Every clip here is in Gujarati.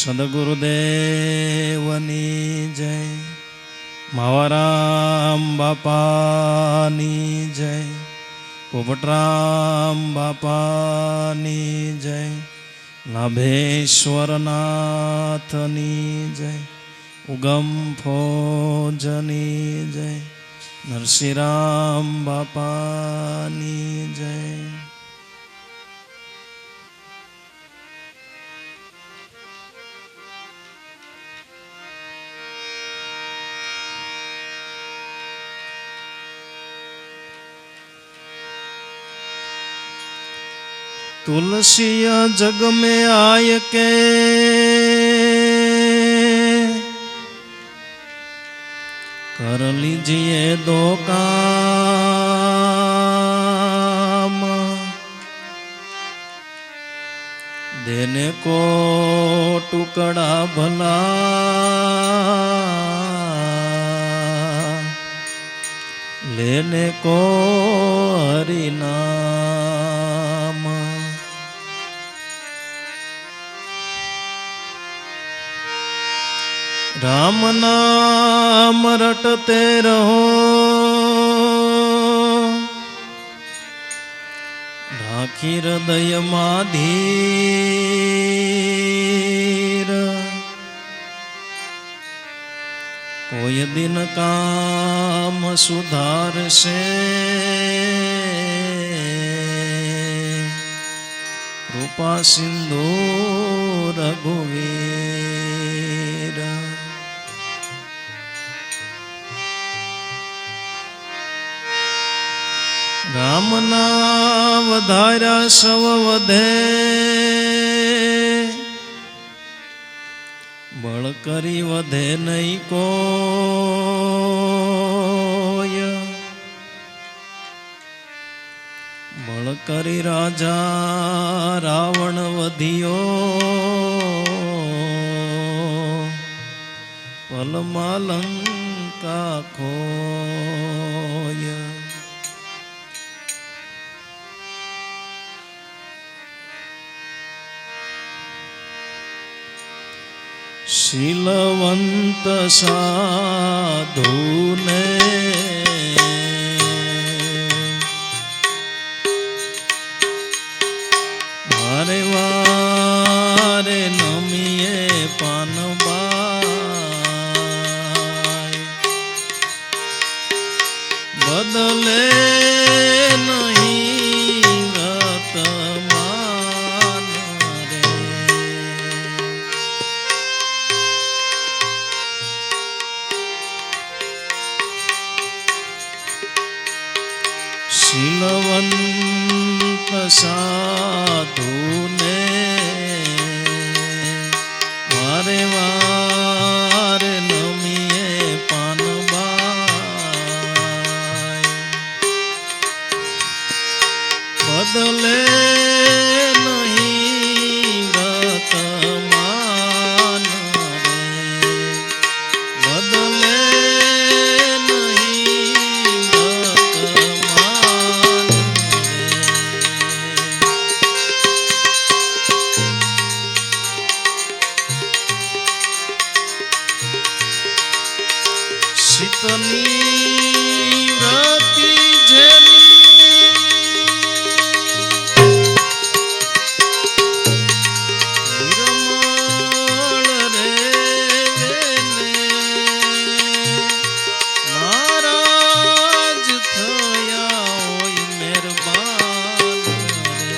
સદગુરુદેવની જય, માવારામ બાપાની જય, પોપટરામ બાપાની જય, નાભેશ્વરનાથની જય, ઉગમ ફોજની જય, નરસિંહરામ બાપાની જય. तुलसिया जग में आय के कर लीजिए दो काम, देने को टुकड़ा भला, लेने को हरि नाम. राम नाम रटते रहो, राखी हृदय धीर, कोई दिन काम सुधार से, कृपा सिंधु रघुवीर. राम नाम धारा सव वधे, बळ करी वधे नहीं कोय, बळ करी राजा रावण वधियो, पलमा लंका खोय. शीलवंत साधु ने वारे वारे नमिए पानबाई, बदले नहीं वर्तमान रे. शीलवंत साधु ने वारे वारे नमिए पानबाई, बदले नहीं वर्तमान रे, बदले शीतनी व्रति जेनी निर्मल रे वेने, नाराज थया होय मेहरबान रे.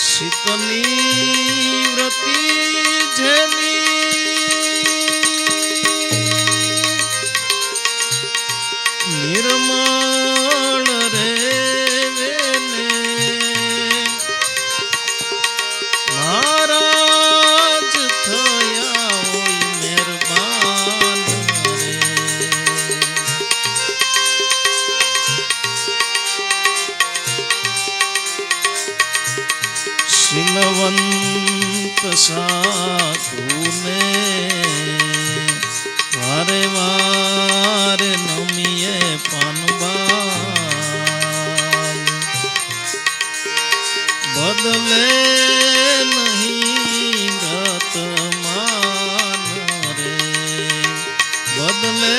शीतनी व्रति जेनी निर्मल रे वेने, नाराज थया होय मेहरबान रे. शीलवंत साधु ने वारे वारे नमिए पानबाई, બદલે નહીં વર્તમાન રે, બદલે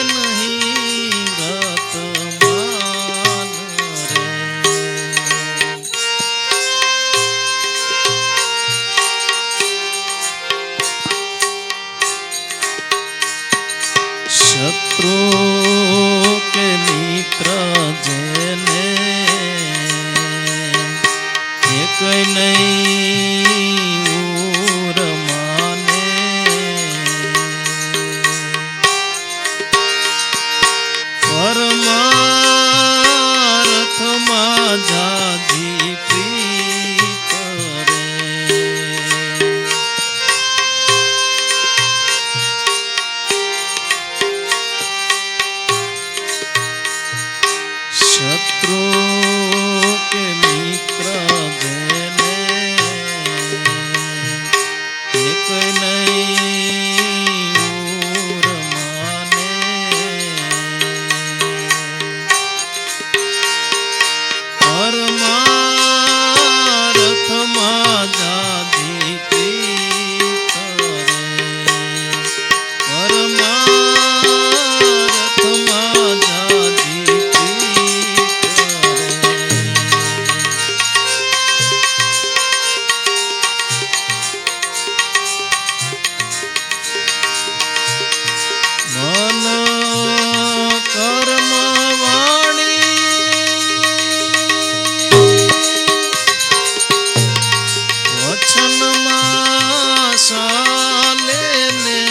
નહીં વર્તમાન રે. શત્રુ કે મિત્ર જેને એક નહીં ઉર માને, પરમાર્થમાં જાજી પ્રીત રે. શત્રુ કે મિત્ર જેને એક નહીં ઉર માને, પરમાર્થમાં જાજી પ્રીત રે, પરમાર્થમાં જાજી પ્રીત રે. મન કર્મ વાણી વચનમાં ચાલે ને,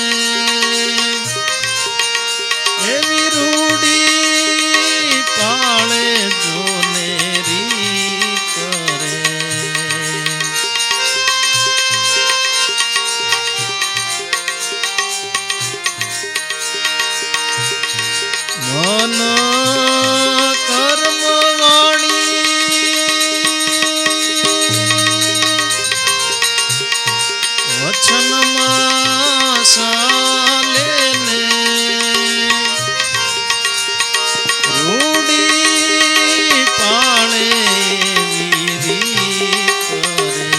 એવી રૂડી પાળે જોને રીત રે. મન કર્મ વાણી વચનમાં ચાલે ને, રૂડી પાળે એવી રીત રે.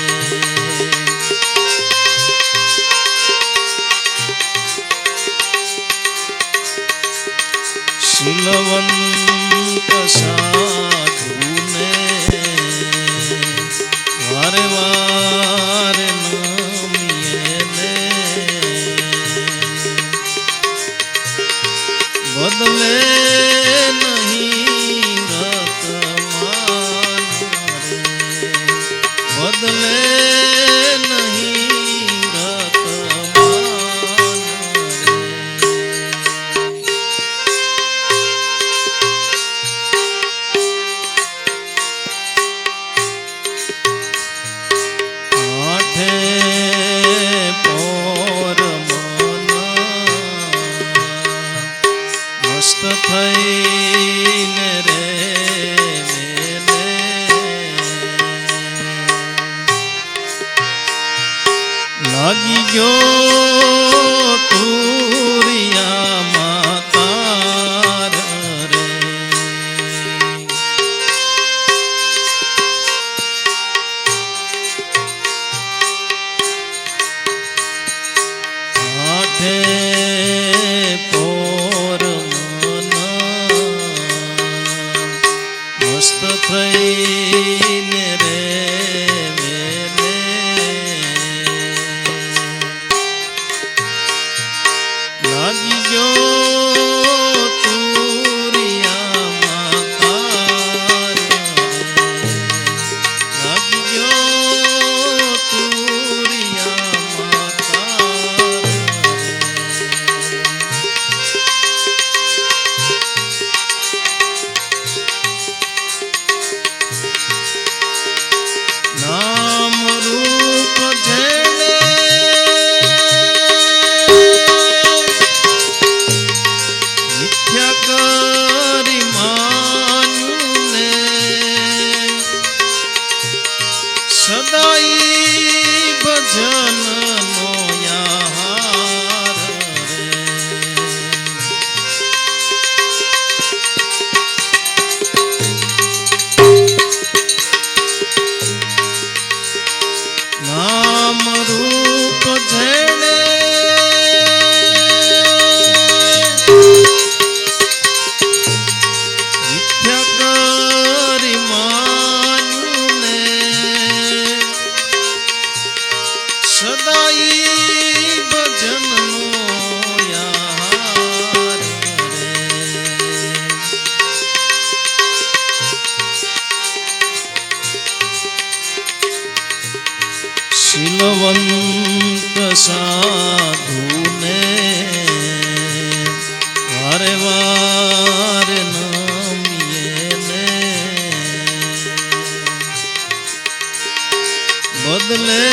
શીલવંત સાધુને વારે વારે નમીએ ને, બદલે નહીં વર્તમાન રે, બદલે નહીં વર્તમાન રે. આઠે પોર મન મસ્ત થઈને રે મેને, લાગી ગયો તુરિયામાં તાર રે. આઠે પોર મન મસ્ત થઈને રે મેને, લાગી ગયો તુરિયામાં તાર રે, લાગી ગયો તુરિયામાં તાર રે. શીલવંત સાધુને વારે વારે નમીએ ને બદલે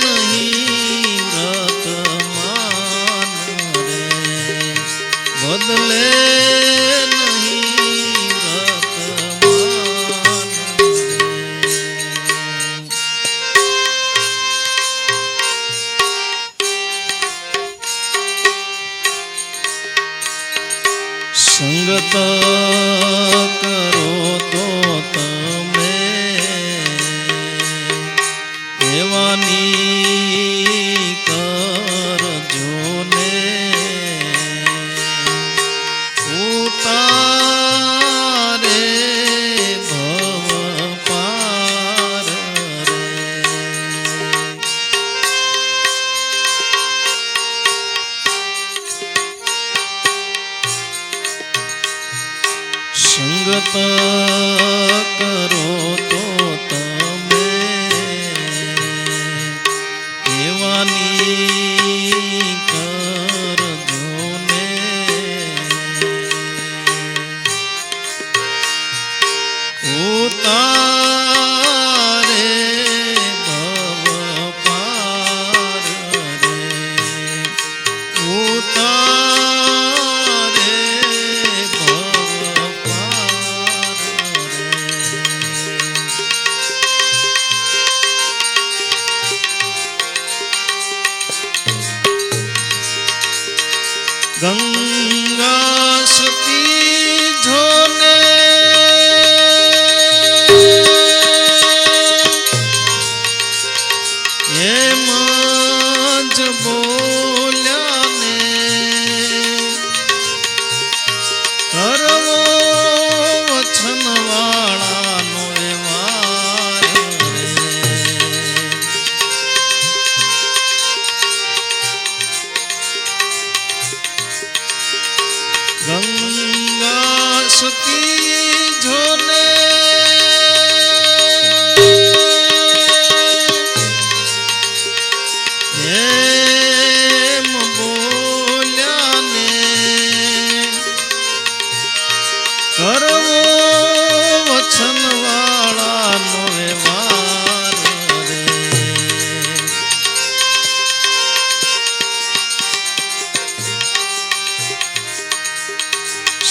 નહીં વ્રતમાન રે બદલે નહીં વ્રતમાન સંગત કરો તો તમે એવાની કરજો ને ઉતારે ભવ પાર રે સંગત કરો તો તમે એવાની કરજો ને ઉતારે ભવ પાર રે ઉતારે ભવ પાર રે ગંગા સતી જોને એમ જ બોલ્યા ને કરવો વચન વાળાનો વ્યવહાર રે ગંગા સતી જોને એમ બોલ્યા ને કરવો વચન વાળાનો વ્યવહાર રે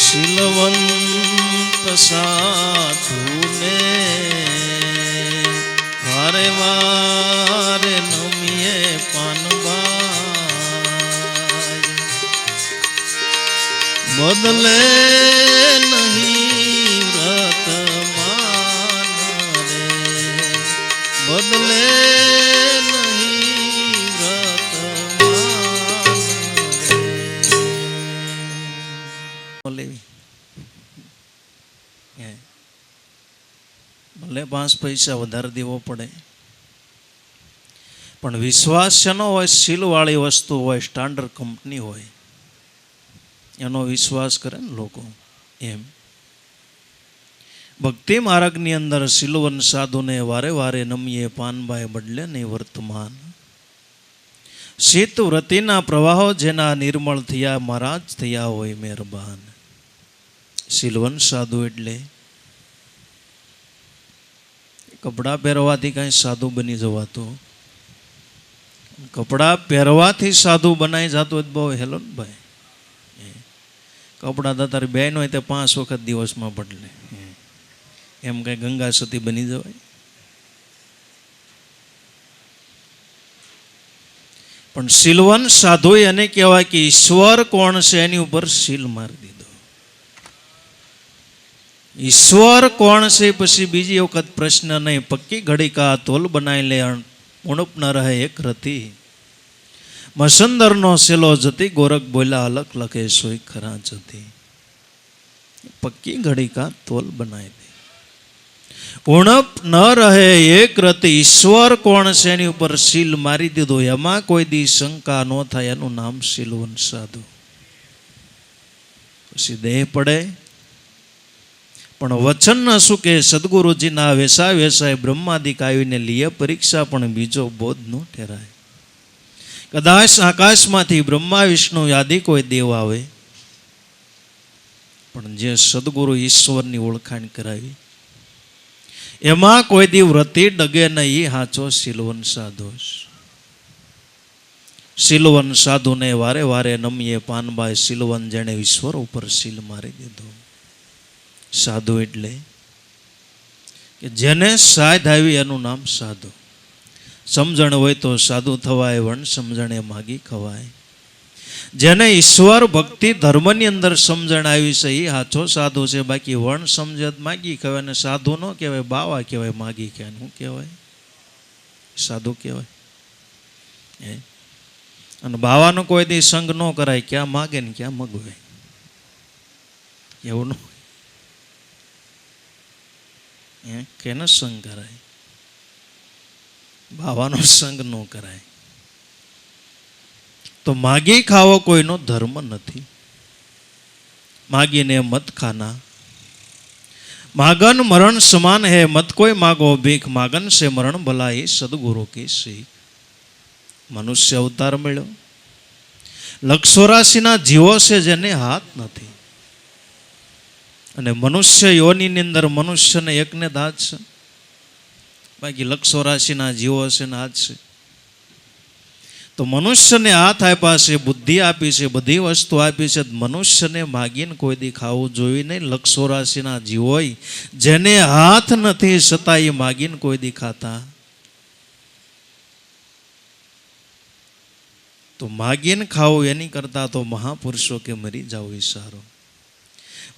શીલવંત સાધુને વારે વારે નમીએ પાનબાઈ બદલે નહીં વ્રતમાન રે બદલે નહીં વ્રતમાન રે ભલે 5 પૈસા વધારે દેવો પડે પણ વિશ્વાસ શેનો હોય સીલવાળી વસ્તુ હોય સ્ટાન્ડર્ડ કંપની હોય એનો વિશ્વાસ કરે ને લોકો એમ ભક્તિ માર્ગની અંદર શીલવન સાધુને વારે વારે નમીએ પાનબાઈ બદલે નહીં વર્તમાન શીત વ્રતિના પ્રવાહો જેના નિર્મળ થયા મહારાજ થયા હોય મહેરબાન શીલવન સાધુ એટલે કપડાં પહેરવાથી કાંઈ સાધુ બની જવાતું કપડાં પહેરવાથી સાધુ બનાવી જતું હોય બહુ હેલો ને ભાઈ કપડાં તો તારી બેન હોય તે 5 વખત દિવસમાં બદલે એમ કઈ ગંગા સતી બની જવાય પણ શીલવન સાધુ એને કહેવાય કે ઈશ્વર કોણ છે એની ઉપર શીલ મારી દીધો ઈશ્વર કોણ છે પછી બીજી વખત પ્રશ્ન નહીં પક્કી ઘડીકા તોલ બનાવી લે ઉણપ ન રહે એક રતી મસંદરનો સેલો જતી ગોરખ બોલ્યા અલગ લખે સોય ખરા જતી પક્કી ઘડીકા તોલ બનાવી દે ઉણપ ન રહે એક રતી ઈશ્વર કોણ છે એની ઉપર શીલ મારી દીધો એમાં કોઈ દી શંકા ન થાય એનું નામ શીલવન સાધુ પછી દેહ પડે પણ વચન ન શું કે સદગુરુજીના વેસા વેસાય બ્રહ્માદિક આવીને લીએ પરીક્ષા, પણ બીજો બોધ ન ઠેરાય. કદાચ આકાશમાંથી બ્રહ્મા વિષ્ણુ આદિ કોઈ દેવ આવે, પણ જે સદગુરુ ઈશ્વરની ઓળખાણ કરાવી એમાં કોઈ દી વ્રતિ ડગે નહીં. હાચો શીલવન સાધુ. શીલવન સાધુને વારે વારે નમીએ પાનબાઈ. શીલવન જેણે ઈશ્વર ઉપર શીલ મારી દીધો. સાધુ એટલે કે જેને સાધ આવી એનું નામ સાધુ. સમજણ હોય તો સાધુ થવાય, વણ સમજણે માગી ખવાય. જેને ઈશ્વર ભક્તિ ધર્મની અંદર સમજણ આવી છે એ હાચો સાધુ છે. બાકી વણ સમજત માગી કહેવાય ને સાધુ ન કહેવાય, બાવા કહેવાય. માગી કહેવાય શું કહેવાય? સાધુ કહેવાય. અને બાવાનો કોઈ દી સંગ ન કરાય, ક્યાં માગે ને ક્યાં મગવે એવું ન કેનો સંગ કરાય? બાવાનો સંગ ન કરાય. તો માગી ખાવો કોઈનો ધર્મ નથી. માગીને મત ખાના, માગન મરણ સમાન હે. મત કોઈ માગો ભીખ, માગન સે મરણ ભલા. એ સદગુરુ કી શીખ. મનુષ્ય અવતાર મળ્યો. 184 જીવો છે જેને હાથ નથી. અને મનુષ્ય યોનિની અંદર મનુષ્યને એકને જ હાથ છે. બાકી 184 જીવો છે ને હાથ છે. તો મનુષ્યને હાથ આપ્યા છે, બુદ્ધિ આપી છે, બધી વસ્તુ આપી છે. મનુષ્યને માગીને કોઈ દી ખાવું જોઈએ નહીં. 184 જીવ હોય જેને હાથ નથી છતાં એ માગીને કોઈ દી ખાતા. તો માગીને ખાવું એની કરતા તો મહાપુરુષો કે મરી જાવ એ સારું.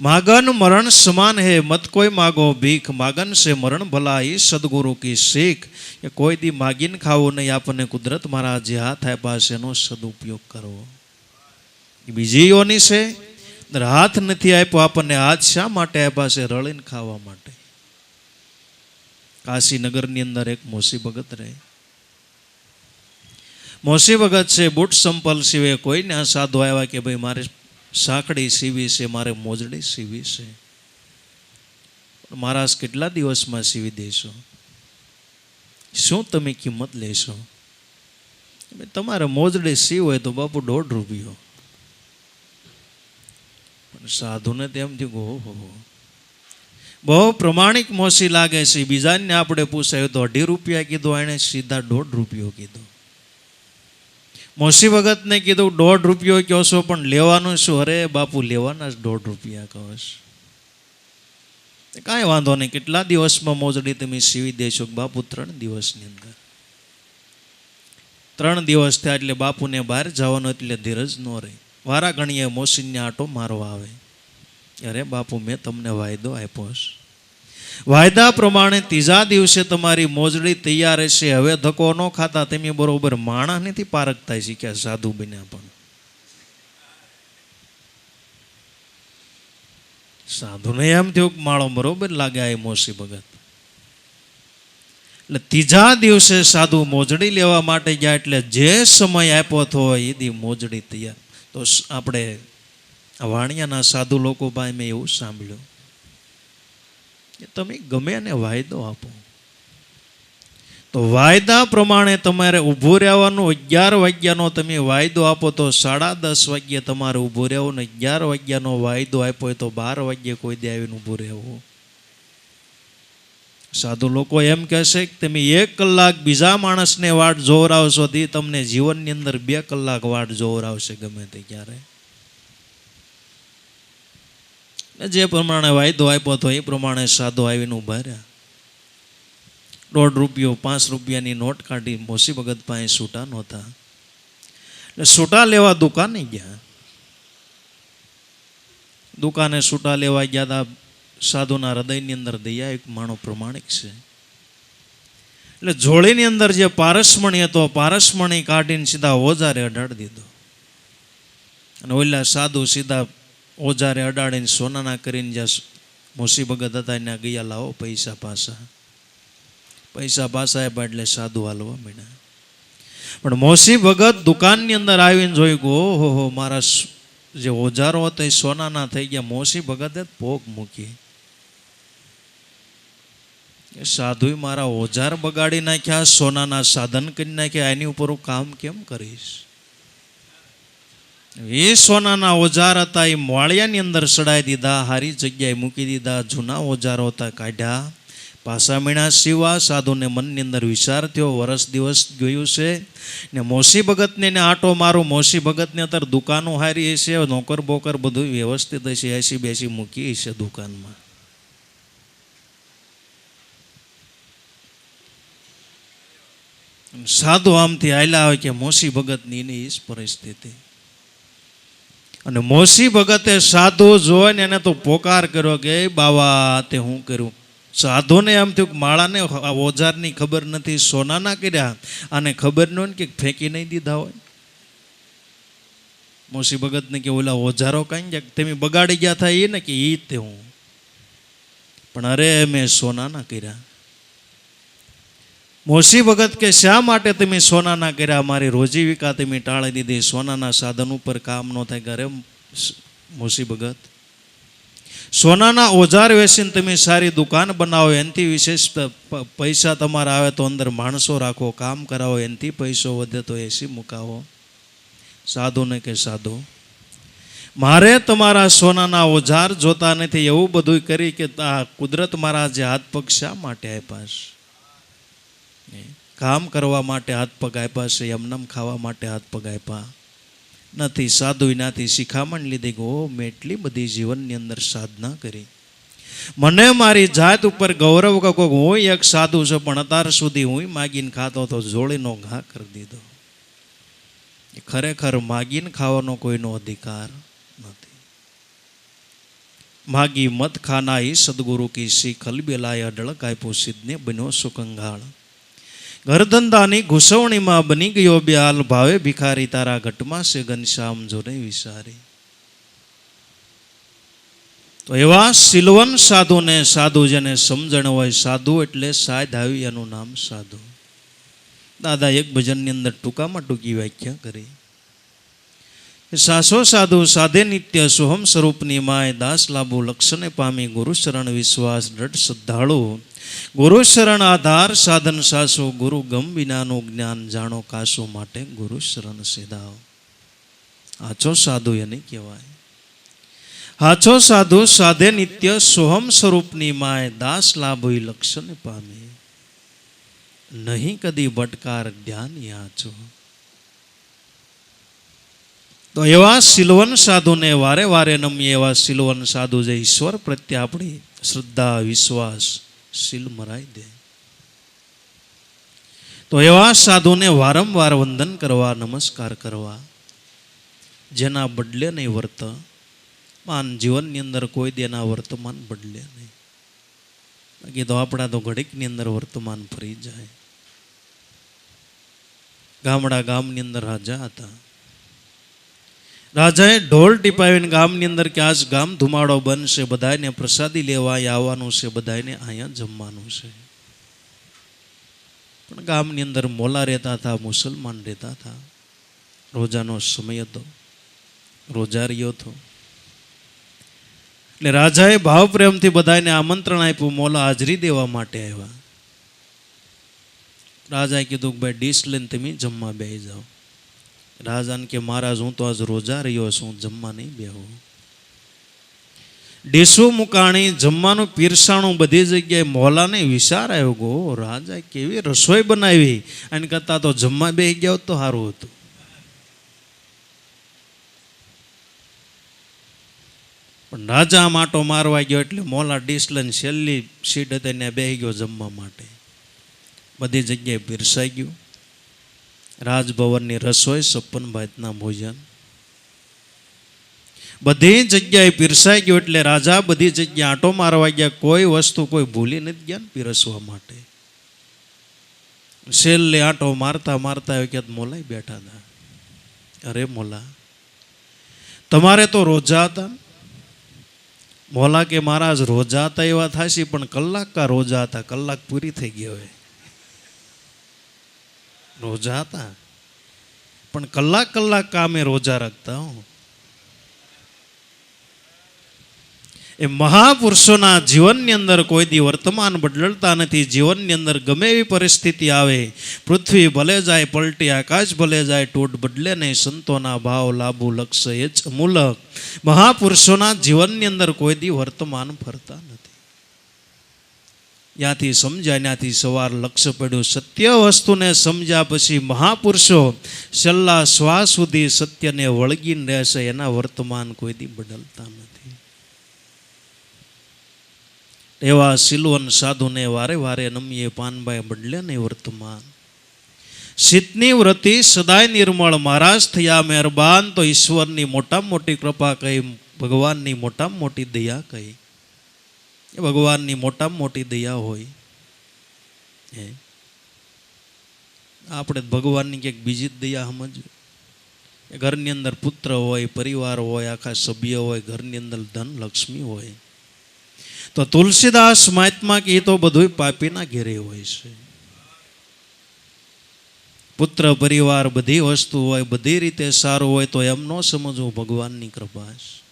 માગન મરણ સમાન હે. મત કોઈ માગો ભીખ, માગન સે મરણ ભલા. એ સદગુરુ કી શીખ. કે કોઈ દી માગીને ખાવું નહીં. આપણને કુદરત મારા જે હાથ આપ્યા છે એનો સદુપયોગ કરવો. બીજી યોની છે, હાથ નથી આપ્યો. આપણને હાથ શા માટે આપ્યા છે? રળીને ખાવા માટે. કાશીનગરની અંદર એક મોસી ભગત રહે. મોસી ભગત છે, બુટ સંપલ સીવે. કોઈને આ સાધુ આવ્યા કે ભાઈ મારે સાંકડી સીવી છે, મારે મોજડી સીવી છે. મહારાજ કેટલા દિવસમાં સીવી દેશો? શું તમે કિંમત લેશો? તમારે મોજડી સીવ હોય તો બાપુ 1.5 રૂપિયો. પણ સાધુને તેમ થયું ઓહો બહુ પ્રમાણિક મોસી લાગે છે. બીજાને આપણે પૂછાયું તો 2.5 રૂપિયા કીધું, એણે સીધા 1.5 રૂપિયો કીધો. મોસી ભગતને કીધું 1.5 રૂપિયો કહો છો પણ લેવાનું શું? અરે બાપુ લેવાના જ 1.5 રૂપિયા કહો છો. કાંઈ વાંધો નહીં, કેટલા દિવસમાં મોજડી તમે સીવી દેશો? બાપુ 3 દિવસની અંદર. 3 દિવસ થયા એટલે બાપુને બહાર જવાનું, એટલે ધીરજ ન રહી. વારા ઘણીએ મોસીને આટો મારવા આવે. અરે બાપુ મેં તમને વાયદો આપ્યો છે, વાયદા પ્રમાણે 3જા દિવસે તમારી મોજડી તૈયાર હશે. હવે ધક્કો ન ખાતા. તમે બરોબર માણસ નથી પારખતા શીખ્યા, સાધુ બન્યા. પણ સાધુને એમ થયું કે માળો બરોબર લાગે આ મોસી ભગત. એટલે 3જા દિવસે સાધુ મોજડી લેવા માટે ગયા. એટલે જે સમય આપ્યો હતો એ દી મોજડી તૈયાર. તો આપણે વાણિયાના સાધુ લોકો ભાઈ મેં એવું સાંભળ્યું કે તમે ગમે એને વાયદો આપો તો વાયદા પ્રમાણે તમારે ઊભું રહેવાનું. 11 વાગ્યાનો તમે વાયદો આપો તો 10:30 વાગ્યે તમારે ઊભું રહેવું. 11 વાગ્યાનો વાયદો આપ્યો હોય તો 12 વાગ્યે કોઈ દે આવીને ઊભું રહેવું. સાધુ લોકો એમ કહેશે કે તમે 1 કલાક બીજા માણસને વાટ જોવરાવશો તે તમને જીવનની અંદર 2 કલાક વાટ જોવરાવશે ગમે તે ક્યારે. જે પ્રમાણે વાયદો આપ્યો હતો એ પ્રમાણે સાધુ આવીને ઊભા રહ્યા. 1.5 રૂપિયો 5 રૂપિયાની નોટ કાઢી. મોસી ભગત પાસે છૂટા નહોતા એટલે છૂટા લેવા દુકાને ગયા. દુકાને છૂટા લેવા ગયા હતા. સાધુના હૃદયની અંદર દયા, એક માણો પ્રમાણિક છે એટલે જોડીની અંદર જે પારસમણી હતો, પારસમણી કાઢીને સીધા ઓજારે અડાડી દીધો. અને ઓલા સાધુ સીધા ઓજારે અડાડીને સોનાના કરીને જ્યાં મોસી ભગત હતા ત્યાં ગયા, લાવો પૈસા પાછા. પૈસા પાછા આપ્યા એટલે સાધુ હાલવા માંડ્યા. પણ મોસી ભગત દુકાનની અંદર આવીને જોઈ કે ઓહો મારા જે ઓજારો હતા એ સોનાના થઈ ગયા. મોસી ભગતે પોક મૂકી. એ સાધુએ મારા ઓજાર બગાડી નાખ્યા, સોનાના સાધન કરી નાખ્યા, એની ઉપર હું કામ કેમ કરીશ? એ સોનાના ઓજાર હતા એ મોળિયાની અંદર સડાઈ દીધા, હારી જગ્યાએ મૂકી દીધા. જૂના ઓજારો હતા કાઢ્યા, પાસા મીણા સીવા. સાધુને મનની અંદર વિચાર થયો, વરસ દિવસ ગયું છે ને મોસી ભગતને એને આટો મારું. મોસી ભગતને અત્યારે દુકાનો હારી હશે, નોકર બોકર બધું વ્યવસ્થિત હશે, એસી બેસી મૂકી હશે દુકાનમાં. સાધુ આમથી હાલ્યા આવે કે મોસી ભગતની એની જ પરિસ્થિતિ. અને મોસી ભગતે સાધુ જોઈને એને તો પોકાર કર્યો કે બાવા તે હું કર્યું? સાધુને એમ થયું કે માળાને ઓજારની ખબર નથી, સોનાના કર્યા, અને ખબર ન હોય ને કે ફેંકી નહીં દીધા હોય. મોસી ભગતને કે ઓલા ઓજારો કઈ ગયા તમે બગાડી ગયા હતા એ ને કે એ તે હું, પણ અરે મેં સોનાના કર્યા. મોસી ભગત કે શા માટે તમે સોનાના કર્યા? મારી રોજીવિકા તમે ટાળી દીધી, સોનાના સાધન ઉપર કામ ન થાય. ઘરે મોસી ભગત સોનાના ઓજાર વેચીને તમે સારી દુકાન બનાવો, એનાથી વિશેષ પૈસા તમારા આવે તો અંદર માણસો રાખો, કામ કરાવો, એનાથી પૈસો વધે તો એસી મુકાવો. સાધુને કે સાધુ મારે તમારા સોનાના ઓજાર જોતા નથી, એવું બધું કરી કે આ કુદરત મારા જે હાથ પગ શા માટે આપ્યા છે? કામ કરવા માટે હાથ પગ આપ્યા છે, એમનેમ ખાવા માટે હાથ પગ આપ્યા નથી. સાધુ એનાથી શિખામણ લીધી કે મેં એટલી બધી જીવનની અંદર સાધના કરી, મને મારી જાત ઉપર ગૌરવ કહો, હું એક સાધુ છું, પણ અત્યાર સુધી હું માગીને ખાતો તો જોડીનો ઘા કરી દીધો. ખરેખર માગીને ખાવાનો કોઈનો અધિકાર નથી. માગી મત ખાના ही સદગુરુ કી શીખ અલબેલાય અઢળક આપ્યો સિદ્ધને બન્યો સુકંગાળ. ઘરધંધાની ઘૂસવણીમાં બની ગયો બ્યાલ, ભાવે ભિખારી તારા ઘટમાં છે ઘનશ્યામ જોને વિસારી. તો એવા સિલવન સાધુને, સાધુ જેને સમજણ હોય, સાધુ એટલે સાધ આવી એનું નામ સાધુ. દાદા એક ભજનની અંદર ટૂંકામાં ટૂંકી વ્યાખ્યા કરી. સાસો સાધુ સાધે નિત્ય સોહમ સ્વરૂપની માય, દાસ લાભુ લક્ષને પામી, ગુરુ શરણ વિશ્વાસ દ્રઢ શ્રદ્ધાળુ. ગુરુ શરણ આધાર સાધન સાસુ, ગુરુ ગમ વિનાનું જ્ઞાન જાણો કાશો, માટે ગુરુ શરણ સીધાઓ. આછો સાધુ એને કહેવાય. આછો સાધુ સાધે નિત્ય સોહમ સ્વરૂપની માય, દાસ લાભુ લક્ષને પામી, નહીં કદી ભટકાર ધ્યાન આછો. તો એવા સિલવન સાધુને વારે વારે નમીએ. એવા સિલવન સાધુ જે ઈશ્વર પ્રત્યે આપણી શ્રદ્ધા વિશ્વાસ શીલ મરાઈ દે. તો એવા સાધુને વારંવાર વંદન કરવા, નમસ્કાર કરવા, જેના બદલે નહીં વર્તમાન જીવનની અંદર કોઈ દેના વર્તમાન બદલે નહીં. બાકી તો આપણા તો ઘડીકની અંદર વર્તમાન ફરી જાય. ગામની અંદર રાજા હતા. રાજાએ ઢોલ ટીપાવીને ગામની અંદર કે આજ ગામ ધુમાડો બનશે, બધાને પ્રસાદી લેવા આવવાનું છે, બધાને અહીંયા જમવાનું છે. પણ ગામની અંદર મોલા રહેતા હતા, મુસલમાન રહેતા હતા. રોજાનો સમય હતો, રોજારીઓ હતો. એટલે રાજાએ ભાવ પ્રેમથી બધાને આમંત્રણ આપ્યું, મોલા હાજરી દેવા માટે આવ્યા. રાજાએ કીધું કે ભાઈ ડીશ લઈને તમે જમવા બેસી જાઓ. રાજાને કે મહારાજ હું તો આજ રોજા રહ્યો છું, જમવા નહીં બેહું. ડીશું મુકાણી, જમવાનું પીરસાણું બધી જગ્યાએ. મોલાને વિચાર આવ્યો ગો રાજા કેવી રસોઈ બનાવી, અને કરતા તો જમવા બેસી ગયા તો સારું હતું. પણ રાજા માટો મારવા ગયો એટલે મોલા ડીશ લઈને છેલ્લી સીટ હતી એને બેસી ગયો જમવા માટે. બધી જગ્યાએ પીરસાઈ ગયું. રાજભવનની રસોઈ, 56 ભાતના ભોજન બધી જગ્યાએ પીરસાઈ ગયું. એટલે રાજા બધી જગ્યાએ આંટો મારવા ગયા, કોઈ વસ્તુ કોઈ ભૂલી નથી ગયા પીરસવા માટે. છેલ્લે આંટો મારતા મારતા કે મોલાઈ બેઠા હતા. અરે મોલા તમારે તો રોજા હતા? મોલા કે મહારાજ રોજા હતા એવા થાશી, પણ કલાક કા રોજા હતા, કલાક પૂરી થઈ ગઈ હવે. રોજા હતા પણ કલાક કલાક કામે રોજા રાખતા હો. એ મહાપુરુષોના જીવનની અંદર કોઈ દી વર્તમાન બદલતા નથી. જીવનની અંદર ગમે એવી પરિસ્થિતિ આવે, પૃથ્વી ભલે જાય પલટી, આકાશ ભલે જાય તૂટ, બદલે નહીં સંતોના ભાવ લાભુ લક્ષ્ય એ જ અમૂલક. મહાપુરુષોના જીવનની અંદર કોઈ દી વર્તમાન ફરતા નથી. ત્યાંથી સમજ્યા, ત્યાંથી સવાર લક્ષ્ય પડ્યું. સત્ય વસ્તુને સમજ્યા પછી મહાપુરુષો છેલ્લા શ્વાસ સુધી સત્યને વળગીને રહેશે. એના વર્તમાન કોઈ દી બદલતા નથી. એવા સિલવન સાધુને વારે વારે નમીએ, પાનભાઈ બદલે નહીં વર્તમાન. શીતની વ્રતિ સદાય નિર્મળ, મહારાજ થયા મહેરબાન. તો ઈશ્વરની મોટામાં મોટી કૃપા કહી, ભગવાનની મોટામાં મોટી દયા કહી. એ ભગવાનની મોટામાં મોટી દયા હોય. આપણે ભગવાનની ક્યાંક બીજી જ દયા સમજવી. ઘરની અંદર પુત્ર હોય, પરિવાર હોય, આખા સભ્ય હોય, ઘરની અંદર ધન લક્ષ્મી હોય. તો તુલસીદાસ મહાત્મા કે તો બધું પાપીના ઘેરે હોય છે. પુત્ર પરિવાર બધી વસ્તુ હોય, બધી રીતે સારું હોય, તો એમ ન સમજવું ભગવાનની કૃપા છે.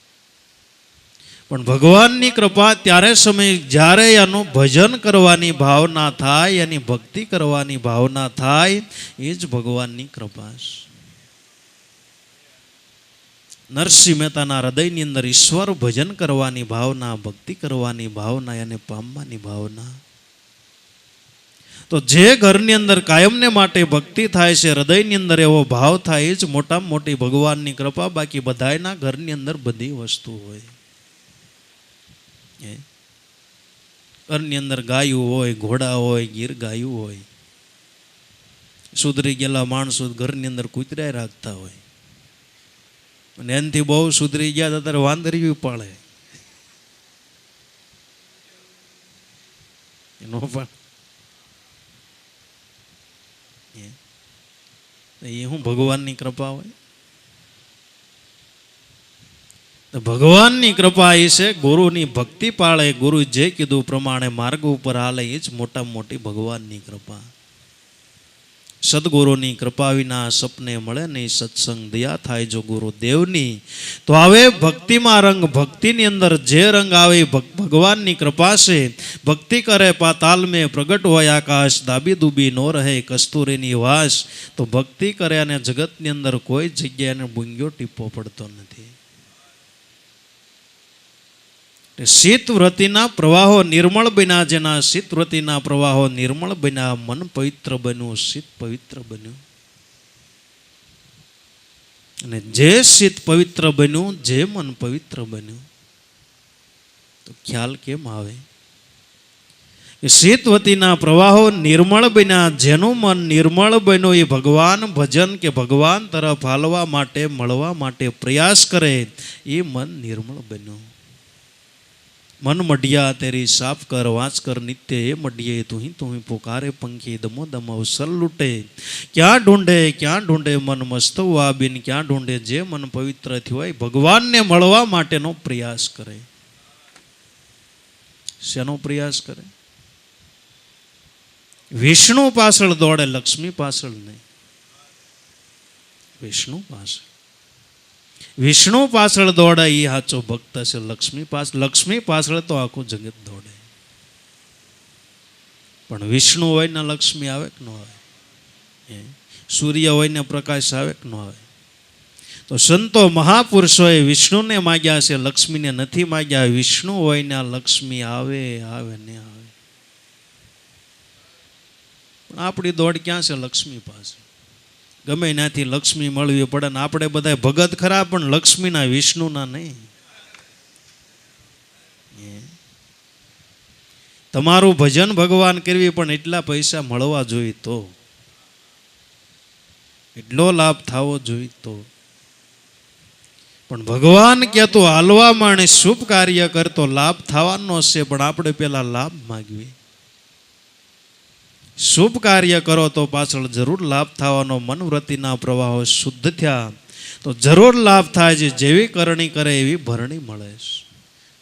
પણ ભગવાનની કૃપા ત્યારે સમય જ્યારે એનું ભજન કરવાની ભાવના થાય, એની ભક્તિ કરવાની ભાવના થાય, એ જ ભગવાનની કૃપા છે. નરસિંહ મહેતાના હૃદયની અંદર ઈશ્વર ભજન કરવાની ભાવના, ભક્તિ કરવાની ભાવના, એને પામવાની ભાવના. તો જે ઘરની અંદર કાયમને માટે ભક્તિ થાય છે, હૃદયની અંદર એવો ભાવ થાય, એ જ મોટામાં મોટી ભગવાનની કૃપા. બાકી બધાના ઘરની અંદર બધી વસ્તુ હોય. ઘરની અંદર ગાયું હોય, ઘોડા હોય, ગીર ગાયું હોય. સુધરી ગયેલા માણસો ઘરની અંદર કૂતરા રાખતા હોય. અને એનાથી બહુ સુધરી ગયા ત્યારે વાંદરિયું પાળે. એનો પણ એ હું ભગવાનની કૃપા હોય. ભગવાનની કૃપા એ છે ગુરુની ભક્તિ પાળે, ગુરુ જે કીધું પ્રમાણે માર્ગ ઉપર હાલે, એ જ મોટામાં મોટી ભગવાનની કૃપા. સદગુરુની કૃપા વિના સપને મળે નહીં સત્સંગ, દયા થાય જો ગુરુદેવની. તો હવે ભક્તિમાં રંગ, ભક્તિની અંદર જે રંગ આવે ભગવાનની કૃપા છે. ભક્તિ કરે પાતાલ મેં પ્રગટ હોય આકાશ, દાબી દૂબી નો રહે કસ્તુરીની વાસ. તો ભક્તિ કરે અને જગતની અંદર કોઈ જગ્યાએ એને બુંગ્યો ટીપો પડતો નથી. શીત વ્રતિના પ્રવાહો નિર્મળ બન્યા, જેના શીત વ્રતિના પ્રવાહો નિર્મળ બન્યા, મન પવિત્ર બન્યું, શીત પવિત્ર બન્યું. અને જે શીત પવિત્ર બન્યું, જે મન પવિત્ર બન્યું, તો ખ્યાલ કેમ આવે? શીત વતીના પ્રવાહો નિર્મળ બન્યા, જેનું મન નિર્મળ બન્યું, એ ભગવાન ભજન કે ભગવાન તરફ હાલવા માટે, મળવા માટે પ્રયાસ કરે, એ મન નિર્મળ બન્યું. मन मढ़िया तेरी साफ कर वाँच कर नित्य ये मढ़िए, तू ही पुकारे पंखी दमो दम अवसर लूटे. क्या ढूंढे मन मस्त हुआ बिन, क्या ढूंढे जे मन पवित्र थयो भगवान ने मळवा माटेनो प्रयास करे. शेनो प्रयास करे? विष्णु पाछळ दौड़े, लक्ष्मी पाछळ नहीं. विष्णु पाछळ, विष्णु पाछळ दौड़े ये हाचो भक्त है. लक्ष्मी पाछळ तो आखू जगत दौड़े. पण विष्णु होय ने लक्ष्मी आवे के न आवे? सूर्य होय ने प्रकाश आवे के न आवे? तो संतो महापुरुषोए विष्णु ने माग्या छे, लक्ष्मी ने नथी माग्या. विष्णु होय ने लक्ष्मी आवे आवे ने आवे. पण आपणी दौड़ क्यां छे? लक्ष्मी पासे. गमे नाथी लक्ष्मी मळवी पड़े ने आपणे बधाय भगत खरा, पण लक्ष्मीना विष्णुना नहीं. तमारुं भजन भगवान करवी, पण एटला पैसा मळवा जोईए तो, एटलो लाभ थावो जोईए तो. पण भगवान कहतो हालवा माणे शुभ कार्य करतो लाभ थवानो छे, पण आपणे पेला लाभ मागवी. शुभ कार्य करो तो पाछळ जरूर लाभ थवानो. मनवृत्तिना प्रवाहो शुद्ध थया तो जरूर लाभ थाय छे. जेवी करणी करे एवी भरणी मळे.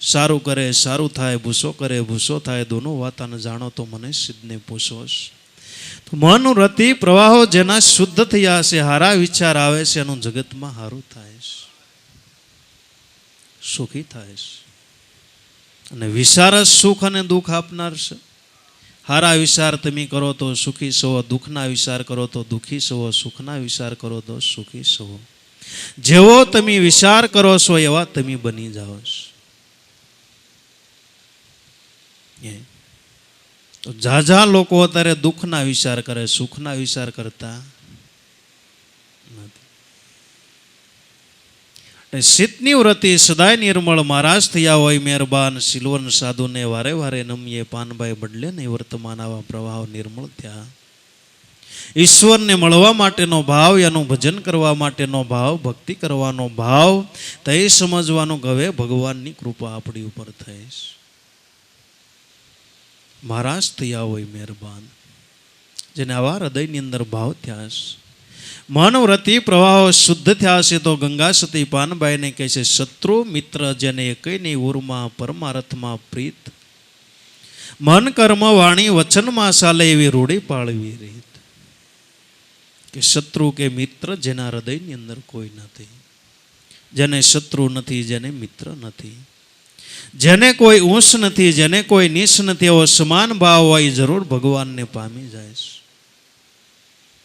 सारू करे सारू थाय, भूसो करे भूसो थाय, दोनों वाताने जाणो तो मने सिद्धने पूछोस. तो मनवृत्ति प्रवाहो जेना शुद्ध थया छे, हारा विचार आवे छे, एनुं जगतमां हारुं थाय छे, सुखी थाय छे. અને વિચાર જ સુખ અને દુઃખ આપનાર છે. સારા વિચાર તમે કરો તો સુખી છો, દુઃખના વિચાર કરો તો દુઃખી છો, સુખના વિચાર કરો તો સુખી છો. જેવો તમે વિચાર કરો છો એવા તમે બની જાઓ છો. તો ઝાઝા લોકો અત્યારે દુઃખના વિચાર કરે, સુખના વિચાર કરતા નથી. શીતની વ્રતિ સદાય નિર્મળ મહારાજ થયા હોય મહેરબાન, સિલવન સાધુને વારે વારે નમીએ, પાનભાઈ બદલે નહીં વર્તમાન આવા પ્રવાહ નિર્મળ થયા. ઈશ્વરને મળવા માટેનો ભાવ, એનું ભજન કરવા માટેનો ભાવ, ભક્તિ કરવાનો ભાવ, તે સમજવાનું કે હવે ભગવાનની કૃપા આપણી ઉપર થઈ. મહારાજ થયા હોય મહેરબાન, જેને આવા હૃદયની અંદર ભાવ થયા છે. મનવ્રતિ પ્રવાહો શુદ્ધ થયા છે તો ગંગા સતી પાનબાઈને કહે છે, શત્રુ મિત્ર જેને એકઈની ઉરમાં પરમાર્થમાં પ્રીત, મન કર્મ વાણી વચનમાં ચાલે એવી રૂઢી પાળવી રીત. કે શત્રુ કે મિત્ર જેના હૃદયની અંદર કોઈ નથી, જેને શત્રુ નથી, જેને મિત્ર નથી, જેને કોઈ ઊંચ નથી, જેને કોઈ નીચ નથી, એવો સમાન ભાવ હોય જરૂર ભગવાનને પામી જાય છે.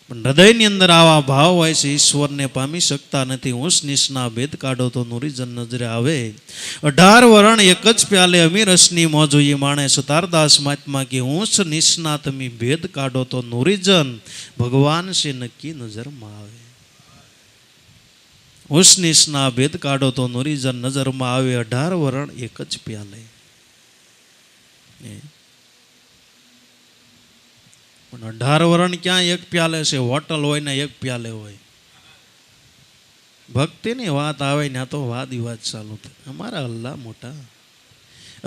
પણ હૃદયની અંદર આવા ભાવ હોય છે, ઈશ્વરને પામી શકતા નથી. ઊંચ નીચના ભેદ કાઢો તો નુરીજન નજરે આવે, 18 વરણ એક જ પ્યાલે અમીર રસની મોજ જોઈએ માણે. સતારદાસ મહાત્મા કે ઊંચ નીચના તમે ભેદ કાઢો તો નુરીજન ભગવાન છે નક્કી નજરમાં આવે. ઊંચ નીચના ભેદ કાઢો તો નુરીજન નજરમાં આવે, 18 વરણ એક જ પ્યાલે. પણ 18 વરણ ક્યાં એક પ્યાલે છે? હોટલ હોય ને એક પ્યાલે હોય. ભક્તિની વાત આવે ને તો વાદ વિવાદ ચાલુ થાય. અમારા અલ્લાહ મોટા,